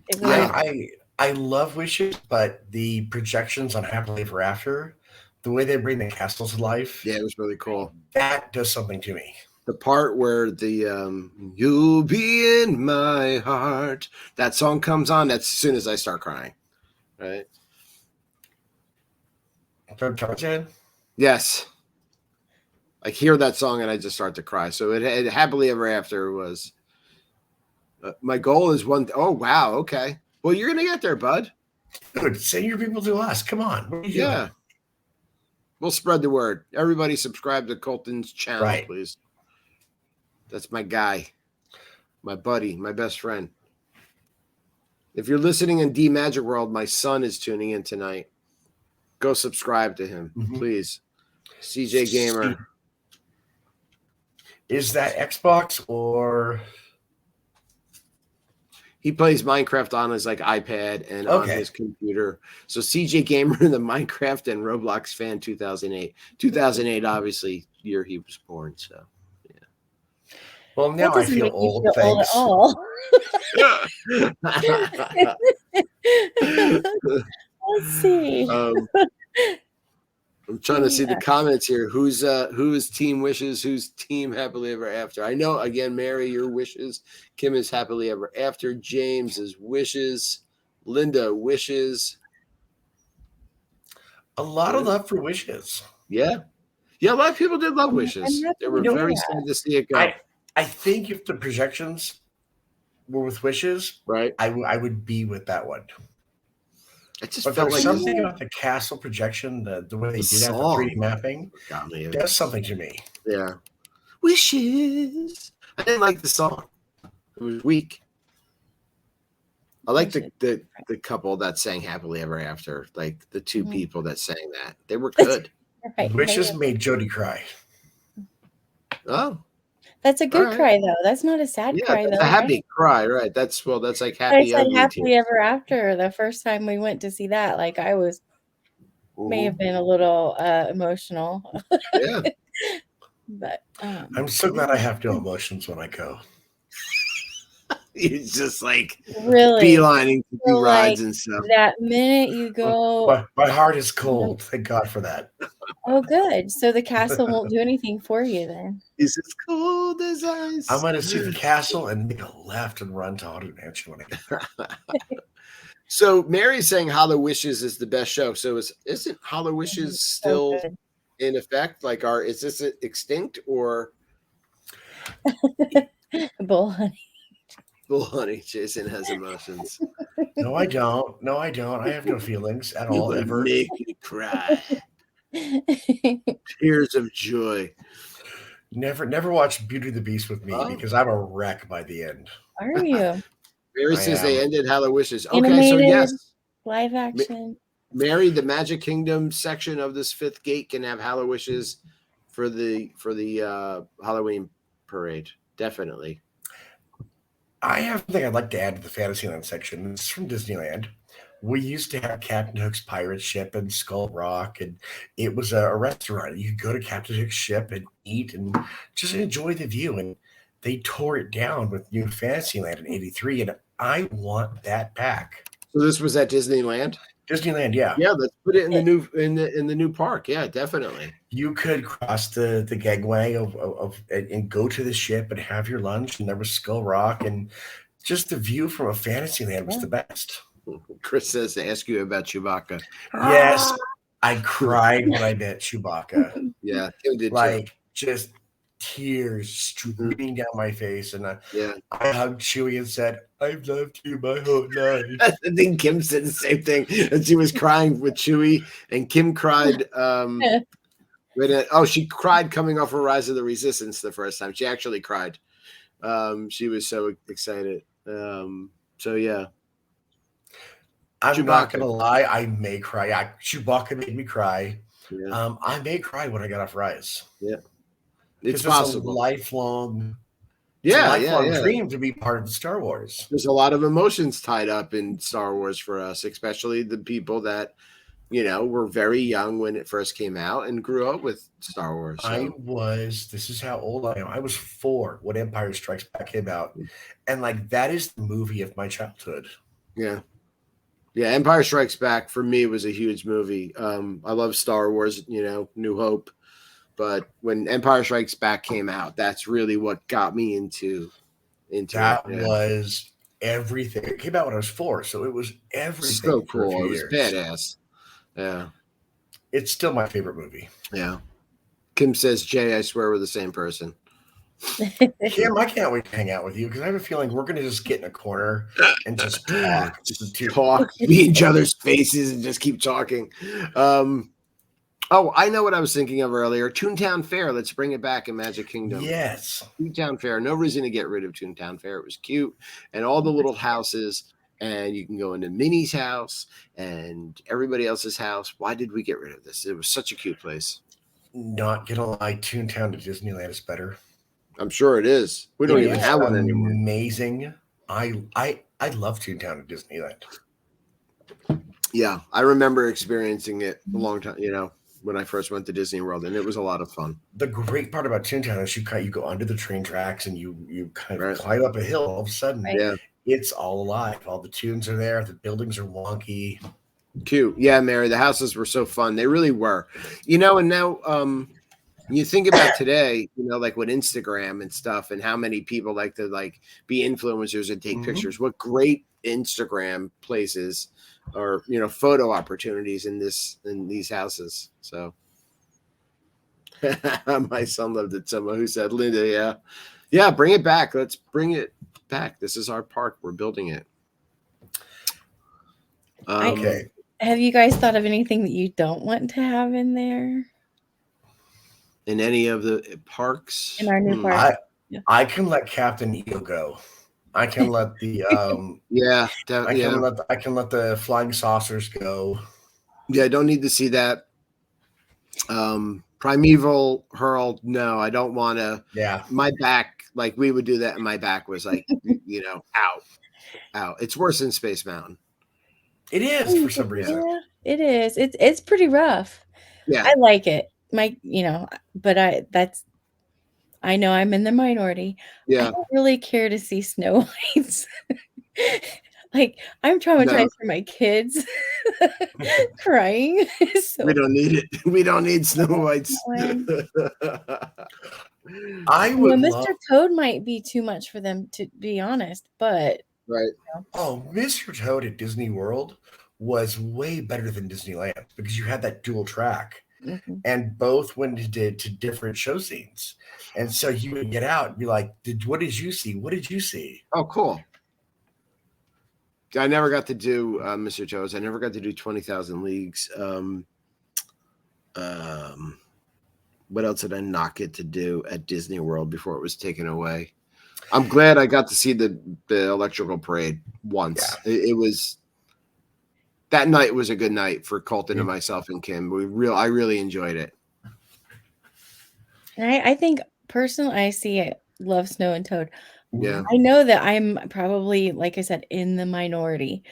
it was. I love Wishes, but the projections on Happily Ever After, the way they bring the castle to life, it was really cool. That does something to me. The part where the "You'll Be in My Heart" that song comes on, that's as soon as I start crying. Right? From Tarzan? Yes. I hear that song and I just start to cry. So it Happily Ever After was. My goal is one. Oh wow! Okay. Well, you're gonna get there, bud. Dude, send your people to us. Come on. What are you doing? We'll spread the word. Everybody subscribe to Colton's channel, please. That's my guy, my buddy, my best friend. If you're listening in D Magic World, my son is tuning in tonight. Go subscribe to him, please. CJ Gamer. Is that Xbox or? He plays Minecraft on his iPad and on his computer. So CJ Gamer, the Minecraft and Roblox fan, 2008. 2008, obviously, year he was born. So, yeah. Well, now I feel old. Thanks. Old Let's see. I'm trying to see the comments here. Who's Team Wishes? Who's Team Happily Ever After? I know, again, Mary, your Wishes. Kim is Happily Ever After. James is Wishes. Linda, Wishes. A lot of love for Wishes. Yeah. A lot of people did love Wishes. They were very sad to see it go. I think if the projections were with Wishes, right, I would be with that one. It just but felt there's like something about the castle projection, the way they did that, the 3D mapping, does something to me. Yeah. Wishes. I didn't like the song. It was weak. I like the couple that sang Happily Ever After, like the two people that sang that. They were good. Wishes made Jody cry. Oh. That's a good cry, though. That's not a sad cry, though. A happy cry, right? That's like happy. I said Happily Ever After the first time we went to see that. Like I was, may have been a little emotional. Yeah. But I'm so glad I have no emotions when I go. It's just like really beelining to do rides and stuff. That minute you go, my heart is cold. Thank God for that. Oh, good. So the castle won't do anything for you then. It's as cold as ice. I'm going to see the castle and make a left and run to Haunted Mansion when I get So Mary's saying Hollow Wishes is the best show. So isn't Hollow Wishes still in effect? Like, is this extinct or? Bull honey. Bull honey. Jason has emotions. No, I don't. I have no feelings at all. Ever make me cry. Tears of joy. Never watch Beauty and the Beast with me because I'm a wreck by the end. Are you? Mary says they ended Hallowishes. Okay, Animated, so yes. live action. Mary, the Magic Kingdom section of this fifth gate can have Hallowishes for the Halloween parade. Definitely. I have something I'd like to add to the Fantasyland section. It's from Disneyland. We used to have Captain Hook's pirate ship in Skull Rock, and it was a restaurant. You could go to Captain Hook's ship and eat and just enjoy the view. And they tore it down with New Fantasyland in '83, and I want that back. So this was at Disneyland? Disneyland, yeah. Yeah, let's put it in the new park. Yeah, definitely. You could cross the gangway and go to the ship and have your lunch, and there was Skull Rock, and just the view from a Fantasyland was the best. Chris says to ask you about Chewbacca. Yes, I cried when I met Chewbacca. Yeah, Kim did like too. Just tears streaming down my face, and I hugged Chewie and said, "I've loved you my whole life." I think Kim said the same thing, and she was crying with Chewie, and Kim cried. She cried coming off of Rise of the Resistance the first time. She actually cried. She was so excited. So yeah. I'm Chewbacca. Not gonna lie, I may cry. Chewbacca made me cry. Yeah. I may cry when I get off Rise. Yeah, it's possible. A lifelong, dream to be part of Star Wars. There's a lot of emotions tied up in Star Wars for us, especially the people that were very young when it first came out and grew up with Star Wars. So. This is how old I am. I was 4 when Empire Strikes Back came out, and that is the movie of my childhood. Yeah. Yeah, Empire Strikes Back for me was a huge movie. I love Star Wars, New Hope, but when Empire Strikes Back came out, that's really what got me into that. Was everything. It came out when I was 4, so it was everything. So cool. It was badass. Yeah, it's still my favorite movie. Yeah. Kim says, "Jay, I swear we're the same person." Kim, I can't wait to hang out with you because I have a feeling we're going to just get in a corner and just talk, be each other's faces, and just keep talking. I know what I was thinking of earlier. Toontown Fair. Let's bring it back in Magic Kingdom. Yes, Toontown Fair. No reason to get rid of Toontown Fair. It was cute, and all the little houses. And you can go into Minnie's house and everybody else's house. Why did we get rid of this? It was such a cute place. Not gonna lie, Toontown to Disneyland is better. I'm sure it is. We don't even have one anymore. Amazing. I love Toontown to Disneyland. Yeah, I remember experiencing it a long time, when I first went to Disney World, and it was a lot of fun. The great part about Toontown is you go under the train tracks and you kind of climb up a hill. All of a sudden, it's all alive. All the tunes are there. The buildings are wonky. Cute. Yeah, Mary, the houses were so fun. They really were. And now you think about today, like with Instagram and stuff and how many people like to be influencers and take pictures. What great Instagram places or photo opportunities in these houses. So my son loved it. Someone who said, Linda, yeah, bring it back. Let's bring it back. This is our park. We're building it. Okay. Have you guys thought of anything that you don't want to have in there? In any of the parks? In our new park? I can let Captain EO go. I can let the I can let the flying saucers go. Yeah, I don't need to see that. Primeval Hurl, no, I don't want to. Yeah. My back, we would do that, and my back was out. It's worse than Space Mountain. It is for some reason. Yeah, it is. It's pretty rough. Yeah. I like it. But I know I'm in the minority. Yeah. I don't really care to see Snow Whites. I'm traumatized for my kids crying. So. We don't need it. We don't need Snow Whites. Mr. Toad might be too much for them, to be honest, but right. Oh, Mr. Toad at Disney World was way better than Disneyland because you had that dual track. Mm-hmm. And both went to different show scenes. And so you would get out and be like, what did you see? What did you see? Oh, cool. I never got to do Mr. Toad's. I never got to do 20,000 Leagues. What else did I not get to do at Disney World before it was taken away? I'm glad I got to see the electrical parade once. Yeah. It was that night was a good night for Colton and myself and Kim. I really enjoyed it. And I think personally, I love Snow and Toad. Yeah. I know that I'm probably, like I said, in the minority,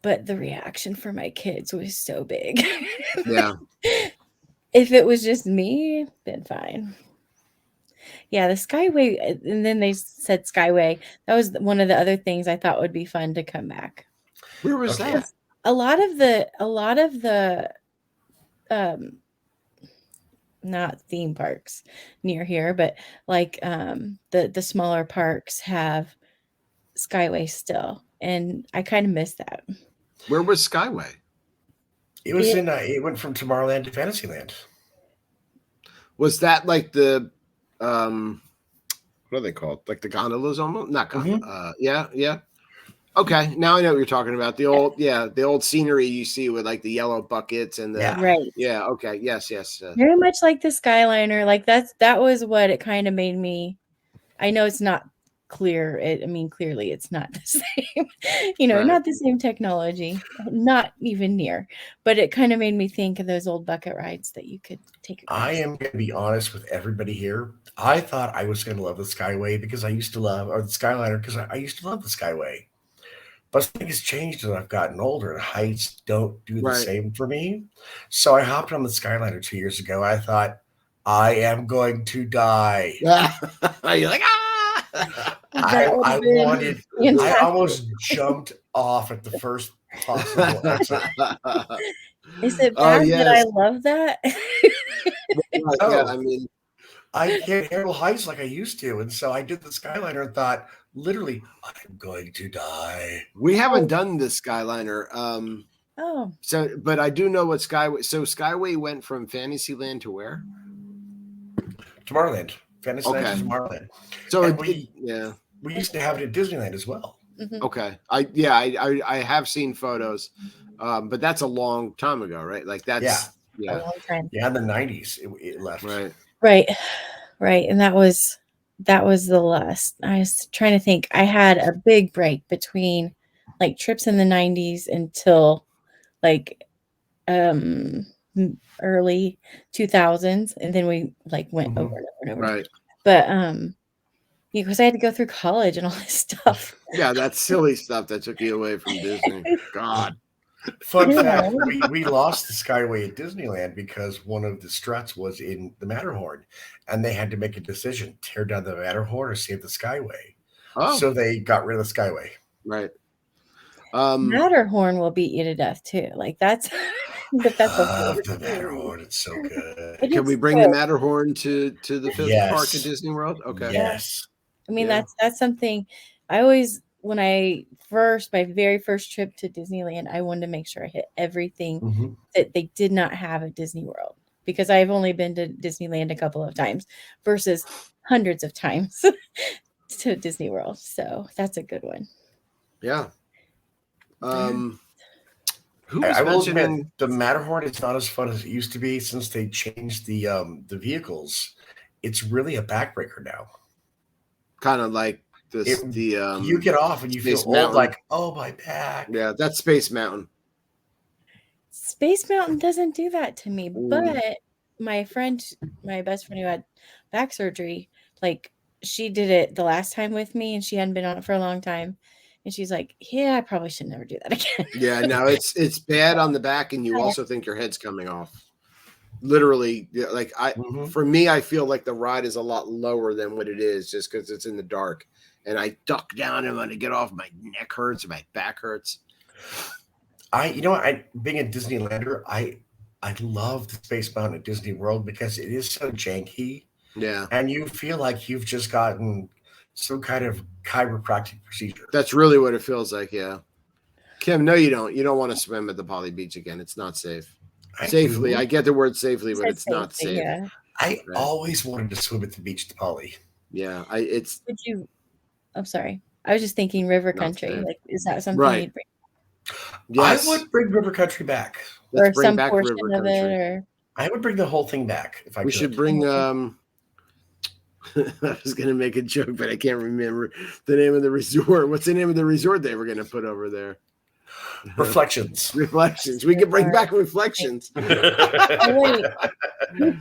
but the reaction for my kids was so big. Yeah. If it was just me, then fine. Yeah, the Skyway, and then they said Skyway. That was one of the other things I thought would be fun to come back. Where was that? A lot of the not theme parks near here, but like the smaller parks have Skyway still, and I kind of miss that. Where was Skyway? It was it went from Tomorrowland to Fantasyland. Was that like the what are they called? Like the gondolas almost? Not gondola. Yeah. Okay, now I know what you're talking about. The old scenery you see with like the yellow buckets and the right. Yeah, okay. Yes. Very much like the Skyliner. Like that was what it kind of made me. I know it's not clear. Clearly it's not the same. Right. Not the same technology, not even near. But it kind of made me think of those old bucket rides that you could take. I am going to be honest with everybody here. I thought I was going to love the Skyway because I used to love, or the Skyliner because I used to love the Skyway. But something has changed as I've gotten older, and heights don't do the same for me. So I hopped on the Skyliner 2 years ago. I thought, I am going to die. You're like, I almost jumped off at the first possible exit. Is it bad that I love that? Yeah, I can't handle heights like I used to. And so I did the Skyliner and thought, literally, I'm going to die. We haven't done the Skyliner. So, but I do know what Skyway. So Skyway went from Fantasyland to where? Tomorrowland. Fantasyland to Tomorrowland. So we used to have it at Disneyland as well. Mm-hmm. Okay. I have seen photos, but that's a long time ago, right? Like that's a long time. Yeah, in the 90s it left. Right. And that was the last. I was trying to think. I had a big break between like trips in the 90s until like early 2000s, and then we like went over and over. Right. But because I had to go through college and all this stuff. Yeah, that's silly stuff that took you away from Disney. God. Fun fact, we lost the Skyway at Disneyland because one of the struts was in the Matterhorn, and they had to make a decision, tear down the Matterhorn or save the Skyway. So they got rid of the Skyway. Right. Matterhorn will beat you to death too. Like that's the Matterhorn. It's so good. Can we bring the Matterhorn to the fifth park at Disney World? Okay. Yes. That's something I always, when my very first trip to Disneyland, I wanted to make sure I hit everything that they did not have at Disney World, because I've only been to Disneyland a couple of times versus hundreds of times to Disney World. So that's a good one. Yeah. I will admit, the Matterhorn is not as fun as it used to be since they changed the vehicles. It's really a backbreaker now. Kind of like you get off and you feel old, like, oh, my back. Yeah, that's Space Mountain. Space Mountain doesn't do that to me, but my best friend who had back surgery, like she did it the last time with me, and she hadn't been on it for a long time. And she's like, yeah, I probably should never do that again. Yeah, no, it's bad on the back, and you also think your head's coming off. Literally, like for me, I feel like the ride is a lot lower than what it is just because it's in the dark. And I duck down and want to get off. My neck hurts, my back hurts. Being a Disneylander, I love the Space Mountain at Disney World because it is so janky. Yeah. And you feel like you've just gotten some kind of chiropractic procedure. That's really what it feels like, yeah. Kim, no, you don't. You don't want to swim at the Poly Beach again. It's not safe. Safely. I get the word safely, but it's not safe. Yeah. I always wanted to swim at the beach at the Poly. Yeah. I'm sorry. I was just thinking River Country. Like, is that something you'd bring? Yes. I would bring River Country back. Or some portion of it, or I would bring the whole thing back if I could. We should bring. I was going to make a joke, but I can't remember the name of the resort. What's the name of the resort they were going to put over there? Reflections. Reflections. We can bring back Reflections. Oh, wait.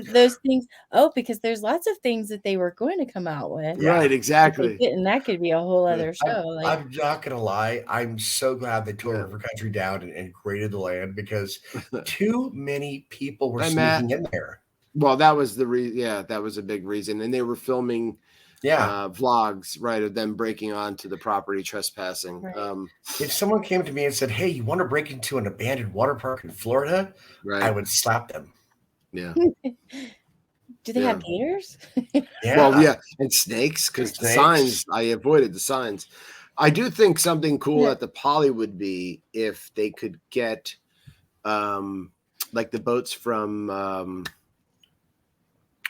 Those things. Oh, because there's lots of things that they were going to come out with. Yeah. Right, exactly. And that could be a whole other show. I'm not going to lie. I'm so glad they tore River Country down and graded the land, because too many people were sneaking in there. Well, that was that was a big reason. And they were filming vlogs, right, of them breaking onto the property, trespassing. Right. If someone came to me and said, "Hey, you want to break into an abandoned water park in Florida?" I would slap them. Yeah. Do they have gators? Well, and snakes, because the signs, I avoided the signs. I do think something cool at the Poly would be if they could get like the boats from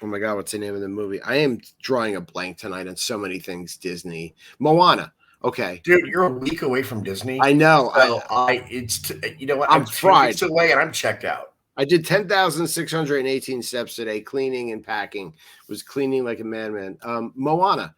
oh my God, what's the name of the movie? I am drawing a blank tonight on so many things. Disney. Moana. Okay. Dude, you're a week away from Disney. I know. So you know what? I'm fried. 2 weeks away and I'm checked out. I did 10,618 steps today, cleaning and packing. Was cleaning like a madman. Moana.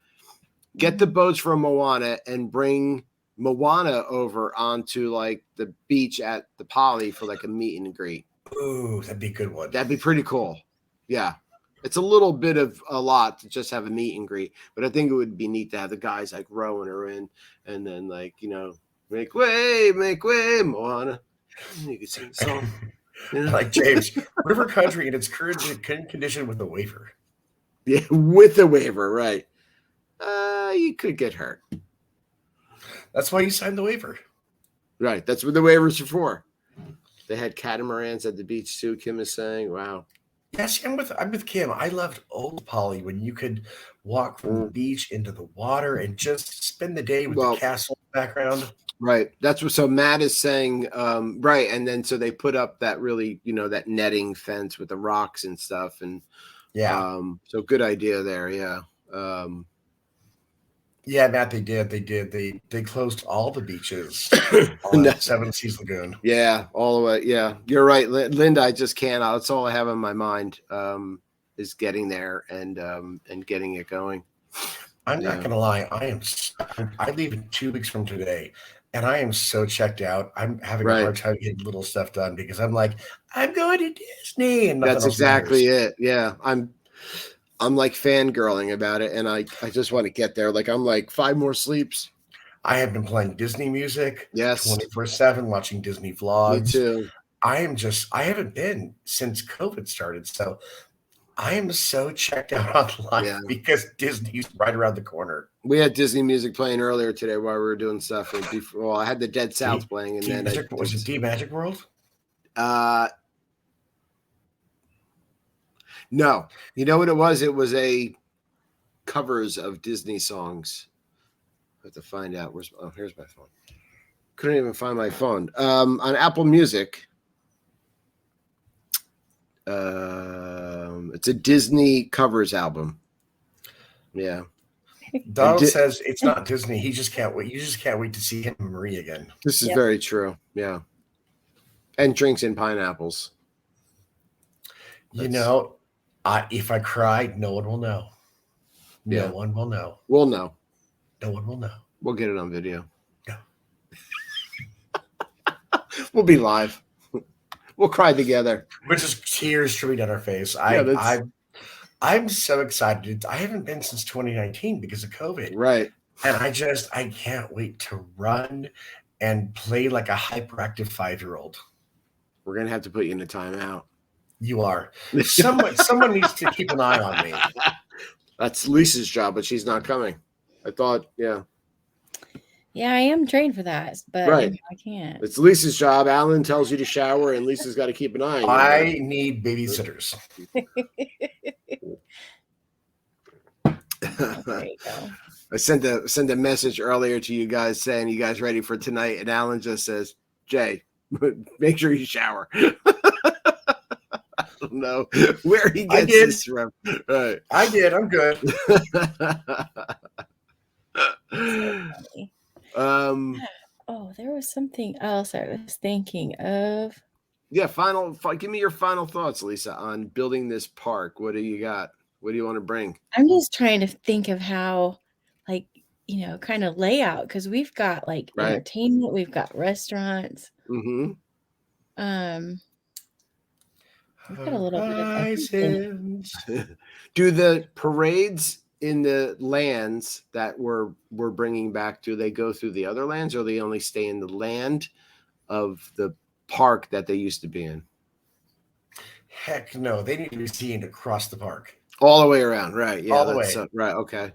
Get the boats from Moana and bring Moana over onto like the beach at the Poly for like a meet and greet. Ooh, that'd be a good one. That'd be pretty cool. Yeah. It's a little bit of a lot to just have a meet and greet, but I think it would be neat to have the guys like rowing her in and then like, make way, Moana. You could sing a song. Like James, River Country in its current condition with a waiver. Yeah, with a waiver, right. You could get hurt. That's why you signed the waiver. Right. That's what the waivers are for. They had catamarans at the beach too, Kim is saying. Wow. Yes, I'm with Kim. I loved old Poly when you could walk from the beach into the water and just spend the day with the castle in the background. Right. That's what. So Matt is saying, right. And then so they put up that really, that netting fence with the rocks and stuff, and so good idea there. Yeah. Yeah, Matt, they did. They closed all the beaches on Seven Seas Lagoon. Yeah, all the way. Yeah, you're right, Linda. I just can't. That's all I have in my mind is getting there and getting it going. I'm not gonna lie. I leave in 2 weeks from today, and I am so checked out. I'm having a hard time getting little stuff done because I'm like, I'm going to Disney, and that's exactly it. Yeah, I'm like fangirling about it, and I just want to get there. Like I'm like 5 more sleeps. I have been playing Disney music, 24/7, watching Disney vlogs. Me too. I haven't been since COVID started, so I am so checked out on life because Disney's right around the corner. We had Disney music playing earlier today while we were doing stuff. Well, I had the Dead South playing, and then was it D Magic World? No, you know what it was? It was a covers of Disney songs. I have to find out. Here's my phone. Couldn't even find my phone. On Apple Music, it's a Disney covers album. Yeah. Donald says it's not Disney. He just can't wait. You just can't wait to see him and Marie again. This is very true. Yeah. And drinks and pineapples. If I cry, no one will know. Yeah. No one will know. We'll know. No one will know. We'll get it on video. No. We'll be live. We'll cry together. We're just tears streaming down our face. I'm so excited. I haven't been since 2019 because of COVID. Right. And I can't wait to run and play like a hyperactive 5-year-old. We're going to have to put you in a timeout. You are. Someone needs to keep an eye on me. That's Lisa's job, but she's not coming. I thought, yeah. Yeah, I am trained for that, but I can't. It's Lisa's job. Alan tells you to shower, and Lisa's got to keep an eye on you. I need babysitters. There you go. I sent a message earlier to you guys saying, you guys ready for tonight? And Alan just says, Jay, make sure you shower. I don't know where he gets this from. Right. I did. I'm good. There was something else I was thinking of. Yeah, give me your final thoughts, Lisa, on building this park. What do you got? What do you want to bring? I'm just trying to think of how, like, kind of layout, because we've got like entertainment, we've got restaurants. Mm-hmm. We've got a little bit of everything. Do the parades in the lands that we're bringing back, do they go through the other lands, or they only stay in the land of the park that they used to be in? Heck no, they need to be seen across the park. All the way around, right? Yeah, all the way. Right, okay.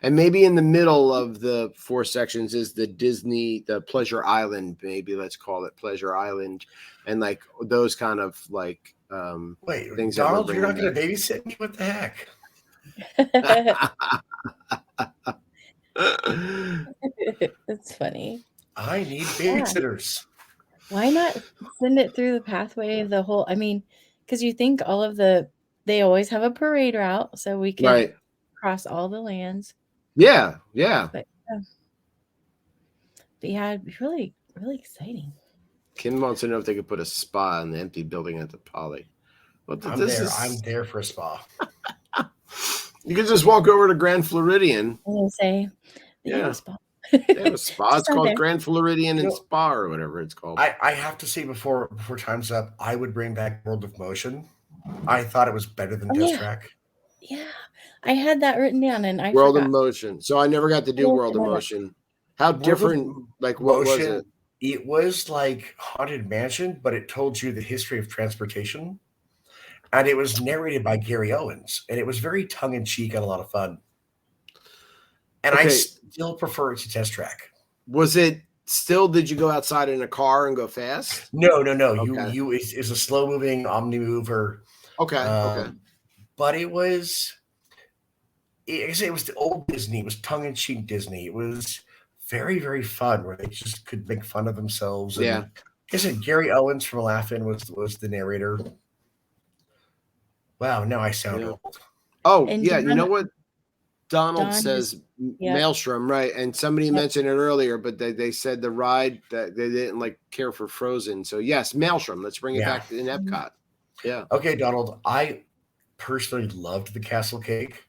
And maybe in the middle of the 4 sections is the Pleasure Island, maybe let's call it Pleasure Island, and like those kind of like wait, things. Donald, you're not going to babysit me? What the heck? That's funny. I need babysitters. Why not send it through the pathway of the whole? I mean, because you think they always have a parade route, so we can cross all the lands. Yeah. But yeah, it'd be really, really exciting. Kim wants to know if they could put a spa in the empty building at the Poly. I'm there for a spa. You could just walk over to Grand Floridian. I'm gonna say, they have a spa. They have a spa. It's called Grand Floridian and Spa or whatever it's called. I have to say before time's up, I would bring back World of Motion. I thought it was better than Test Track. Yeah, I had that written down, and I World forgot. of Motion. So I never got to do World of Motion. How different? Like, what was it? It was like Haunted Mansion, but it told you the history of transportation, and it was narrated by Gary Owens, and it was very tongue in cheek and a lot of fun. And I still prefer it to Test Track. Was it still? Did you go outside in a car and go fast? No. Okay. You is a slow moving omni mover. Okay. But it was the old Disney. It was tongue in cheek Disney. It was very, very fun, where they just could make fun of themselves. And like I said, Gary Owens from Laugh-In was the narrator. Wow, now I sound old. Oh, and yeah, you know what? Donald says Maelstrom, right? And somebody mentioned it earlier, but they said the ride that they didn't care for Frozen. So yes, Maelstrom. Let's bring it back in Epcot. Yeah. Okay, Donald. I personally loved the Castle Cake.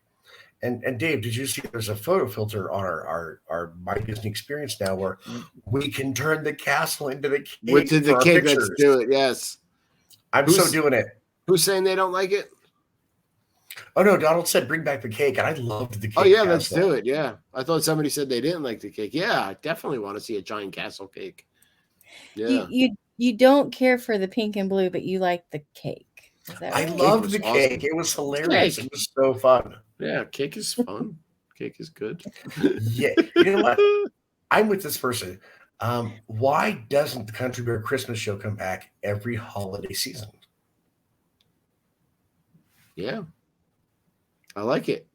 And Dave, did you see there's a photo filter on our My Disney Experience now where we can turn the castle into the cake? Let's do it. Yes. I'm so doing it. Who's saying they don't like it? Oh no, Donald said bring back the cake, and I loved the cake. Oh yeah, let's do it. Yeah, I thought somebody said they didn't like the cake. Yeah, I definitely want to see a giant castle cake. Yeah, you don't care for the pink and blue, but you like the cake. Is that right? I loved the cake. Awesome. It was hilarious. It was so fun. Yeah, cake is fun. Cake is good. Yeah, you know what? I'm with this person. Why doesn't the Country Bear Christmas Show come back every holiday season? Yeah. I like it.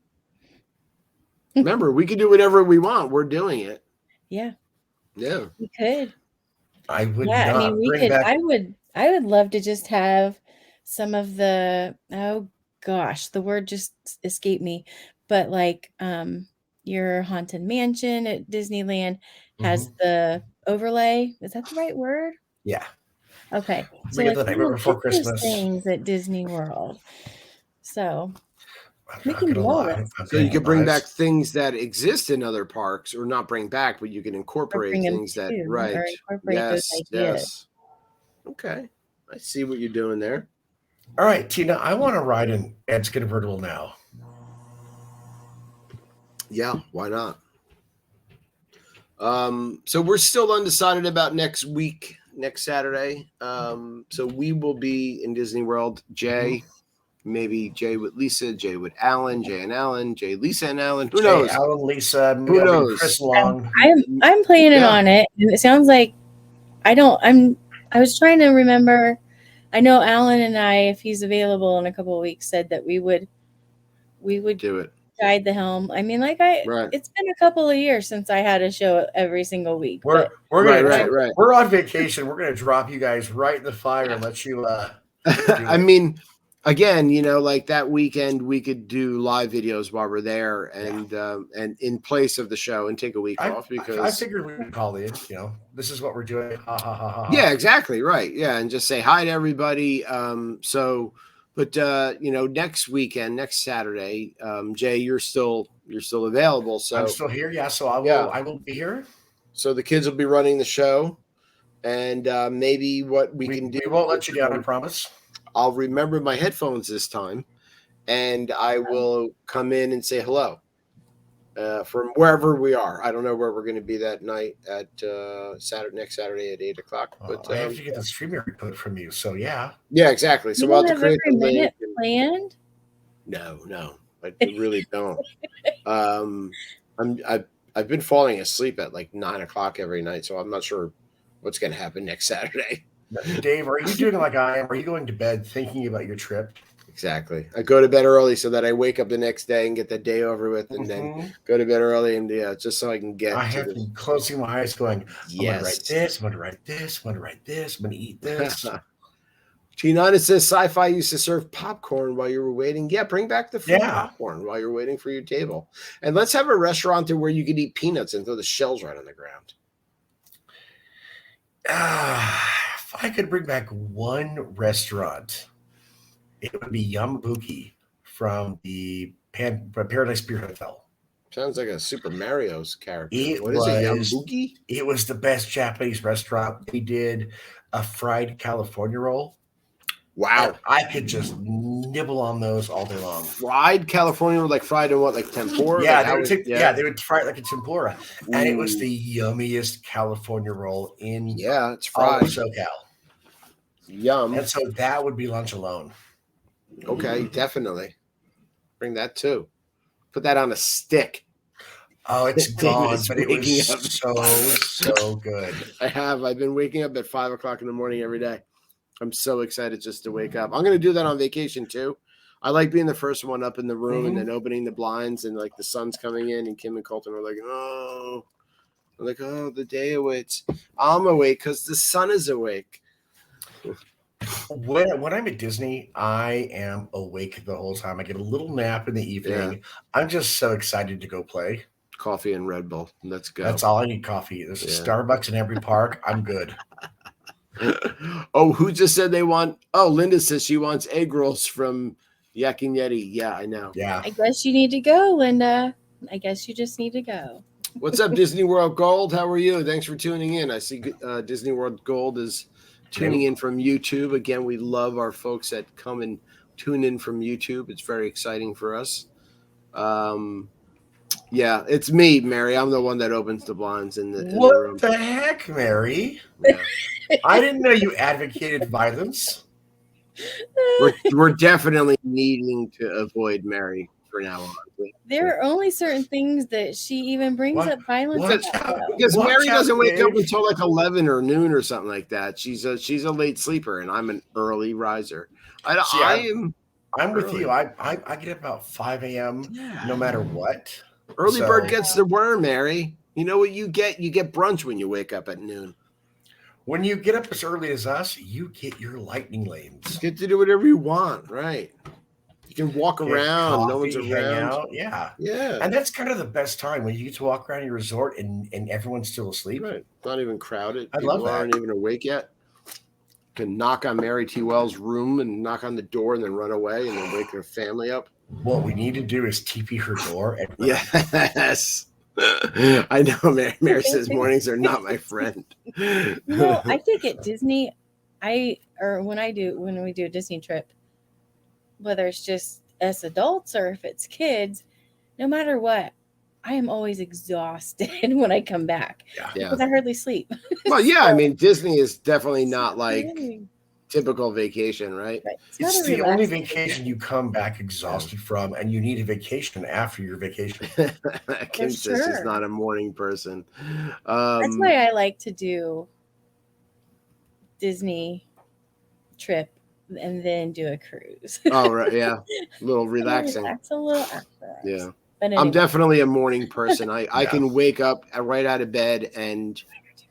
Remember, we can do whatever we want. We're doing it. Yeah. Yeah. We could. I would I would love to just have some of the the word just escaped me. But your Haunted Mansion at Disneyland has the overlay. Is that the right word? Yeah. Okay. So the Nightmare Before Christmas things at Disney World. So we can do all that. So you can bring back things that exist in other parks, or not bring back, but you can incorporate things that those ideas. Yes. Okay. I see what you're doing there. All right, Tina, I want to ride an Ed's convertible now. Yeah, why not? So we're still undecided about next Saturday. So we will be in Disney World. Jay, maybe Jay with Lisa, Jay with Alan, Jay and Alan, Jay, Lisa and Alan. Who knows? Alan, Lisa, who knows? Chris Long. I'm planning on it, and it sounds like I was trying to remember. I know Alan and I, if he's available in a couple of weeks, said that we would do it. Guide the helm. I mean, it's been a couple of years since I had a show every single week. We're on vacation. We're gonna drop you guys right in the fire and let you. I mean, again, like that weekend, we could do live videos while we're there, and in place of the show, and take a week off because I figured we would call in. This is what we're doing. Ha ha ha ha. Yeah, exactly right. Yeah, and just say hi to everybody. But next weekend, next Saturday, Jay, you're still available. So I'm still here. Yeah, so I will be here. So the kids will be running the show, and maybe what we can do. We won't let you down, I promise. I'll remember my headphones this time, and I will come in and say hello from wherever we are. I don't know where we're going to be that night at next Saturday at 8:00. But I have to get the StreamYard put from you. So yeah, exactly. So we'll have to create the link. Planned? No, I really don't. I've been falling asleep at like 9:00 every night, so I'm not sure what's going to happen next Saturday. Dave, are you doing like I am? Are you going to bed thinking about your trip? Exactly. I go to bed early so that I wake up the next day and get the day over with, and then go to bed early, and just so I can get. I have been closing my eyes, going, yes. I'm going to write this. I'm going to write this. I'm going to eat this. G9 says sci-fi used to serve popcorn while you were waiting. Yeah, bring back the free popcorn while you're waiting for your table, and let's have a restaurant where you could eat peanuts and throw the shells right on the ground. If I could bring back one restaurant, it would be Yumbuki from the Paradise Beer Hotel. Sounds like a Super Mario's character. What is it, Yumbuki? It was the best Japanese restaurant. They did a fried California roll. Wow. And I could just nibble on those all day long. Fried California roll, like fried in what, like tempura? Yeah, they would fry it like a tempura. Ooh. And it was the yummiest California roll in it's fried. SoCal. Yum. And so that would be lunch alone. Okay, definitely. Bring that too. Put that on a stick. Oh, it's gone, but it was so good. I've been waking up at 5:00 in the morning every day. I'm so excited just to wake up. I'm going to do that on vacation too. I like being the first one up in the room and then opening the blinds and like the sun's coming in, and Kim and Colton are like, oh, I'm like, oh, the day awaits. I'm awake because the sun is awake. When I'm at Disney, I am awake the whole time. I get a little nap in the evening. Yeah. I'm just so excited to go play. Coffee and Red Bull. Let's go. That's all I need, coffee. There's a Starbucks in every park. I'm good. Oh, who just said they want? Oh, Linda says she wants egg rolls from Yak and Yeti. Yeah, I know. Yeah. I guess you need to go, Linda. I guess you just need to go. What's up, Disney World Gold? How are you? Thanks for tuning in. I see Disney World Gold is tuning in from YouTube. Again, we love our folks that come and tune in from YouTube. It's very exciting for us. Yeah, it's me, Mary. I'm the one that opens the blinds in the room. What the heck, Mary? Yeah. I didn't know you advocated violence. We're definitely needing to avoid Mary for now on. There are only certain things that she even brings up violence about. Because Mary doesn't wake up until like 11 or noon or something like that. She's a late sleeper, and I'm an early riser. I'm with you. I get up about 5 a.m. no matter what. Early bird gets the worm, Mary. You know what you get? You get brunch when you wake up at noon. When you get up as early as us, you get your lightning lanes. You get to do whatever you want, right? You can walk around. Coffee, no one's around. Hang out. Yeah. And that's kind of the best time when you get to walk around your resort and everyone's still asleep. Right. Not even crowded. I love that. Aren't even awake yet. Can knock on Mary T. Wells' room and knock on the door and then run away and then wake her family up. What we need to do is TP her door. Yes. I know. Mary says mornings are not my friend. No, I think at Disney, when we do a Disney trip, whether it's just us adults or if it's kids, no matter what, I am always exhausted when I come back because I hardly sleep. Well, yeah, I mean, Disney is definitely not like typical vacation, right? It's the only vacation you come back exhausted from, and you need a vacation after your vacation. Kim says she's not a morning person. That's why I like to do Disney trip and then do a cruise. Oh, right, yeah, a little relaxing. Relax a little after. Yeah, anyway. I'm definitely a morning person. I can wake up right out of bed and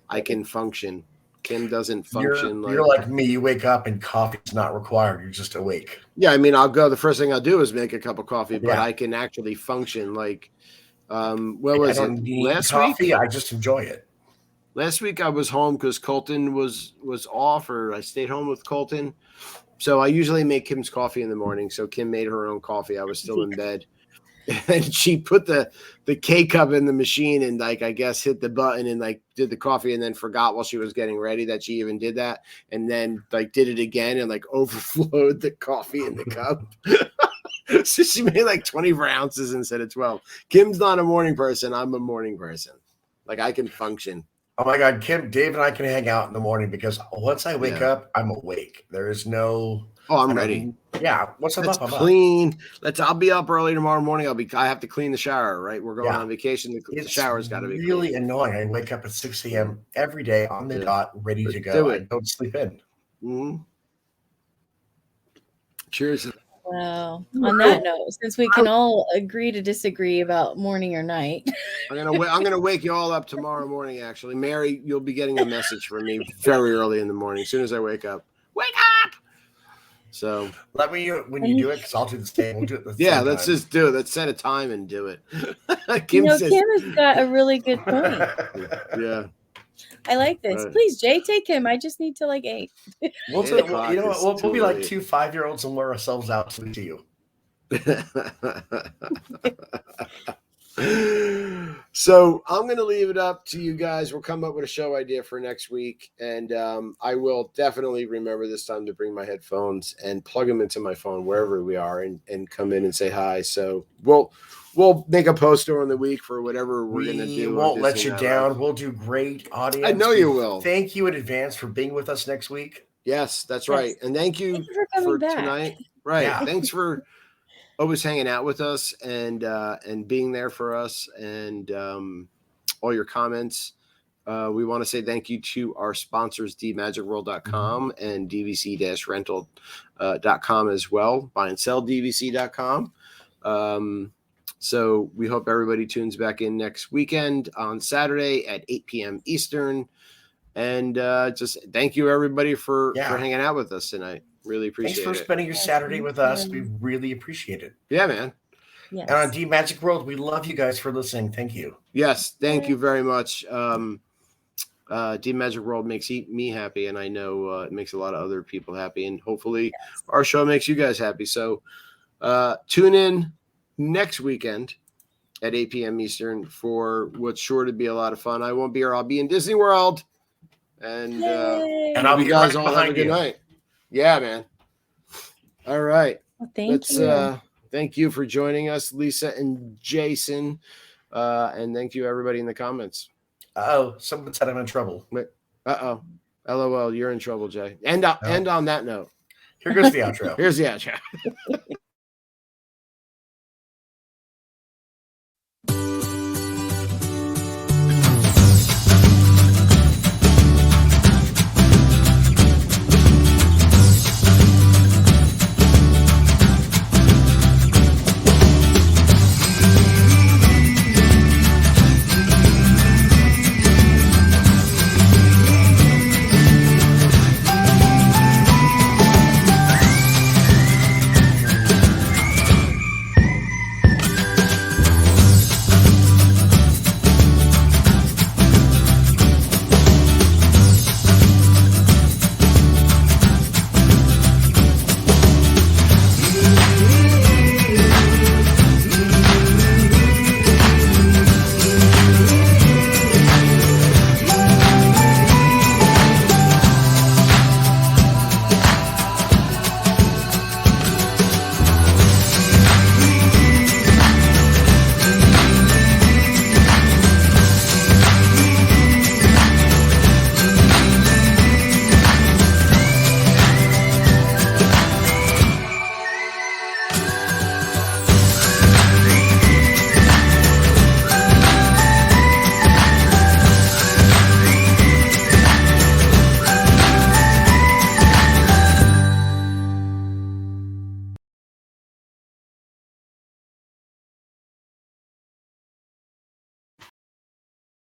I can function. Kim doesn't function. You're like me. You wake up and coffee's not required. You're just awake. Yeah, I mean, I'll go. The first thing I'll do is make a cup of coffee, but I can actually function. Like, what was it? Last coffee, week? I just enjoy it. Last week I was home because Colton was off, or I stayed home with Colton. So I usually make Kim's coffee in the morning. So Kim made her own coffee. I was still in bed. And she put the K-cup in the machine and, like, I guess hit the button and, like, did the coffee and then forgot while she was getting ready that she even did that. And then, like, did it again and, like, overflowed the coffee in the cup. So she made, like, 24 ounces instead of 12. Kim's not a morning person. I'm a morning person. Like, I can function. Oh, my God. Kim, Dave, and I can hang out in the morning because once I wake up, I'm awake. There is no... Oh, I'm ready. Yeah. Once I'm Let's up, I'm clean. I'll be up early tomorrow morning. I have to clean the shower, right? We're going on vacation. The shower's got to be really clean. Annoying. I wake up at 6 a.m. every day on the dot, ready to go. I don't sleep in. Mm-hmm. Cheers. Well, on that note, since we can all agree to disagree about morning or night, I'm gonna wake you all up tomorrow morning. Actually, Mary, you'll be getting a message from me very early in the morning. As soon as I wake up, wake up. So let me when you do it, because I'll do the same. We'll do it. Let's just do it. Let's set a time and do it. Kim has got a really good point. Yeah. I like this. Right. Please, Jay, take him. I just need to like 8. We'll be like 2 5-year-olds and wear ourselves out to you. So I'm going to leave it up to you guys. We'll come up with a show idea for next week. And I will definitely remember this time to bring my headphones and plug them into my phone wherever we are and come in and say hi. So we'll make a post during the week for whatever we're going to do. We won't let you down. Right? We'll do great audience. I know you will. Thank you in advance for being with us next week. Yes, that's right. And thank you for tonight. Right. Yeah. Thanks for always hanging out with us and being there for us and all your comments. We want to say thank you to our sponsors, dmagicworld.com and dvc-rental.com as well. Buy and sell dvc.com. So we hope everybody tunes back in next weekend on Saturday at 8 p.m. Eastern. And just thank you, everybody, for hanging out with us tonight. Really appreciate it. Thanks for spending your Saturday with us. We really appreciate it. Yeah, man. Yes. And on D Magic World, we love you guys for listening. Thank you. Yes, thank you very much. D Magic World makes me happy, and I know it makes a lot of other people happy, and hopefully our show makes you guys happy. So tune in next weekend at 8 p.m. Eastern for what's sure to be a lot of fun. I won't be here. I'll be in Disney World. And I'll be guys all have a good night. Yeah, man. All right. Well, thank you. Thank you for joining us, Lisa and Jason. And thank you, everybody in the comments. Someone said I'm in trouble. LOL, you're in trouble, Jay. And on that note. Here goes the outro. Here's the outro.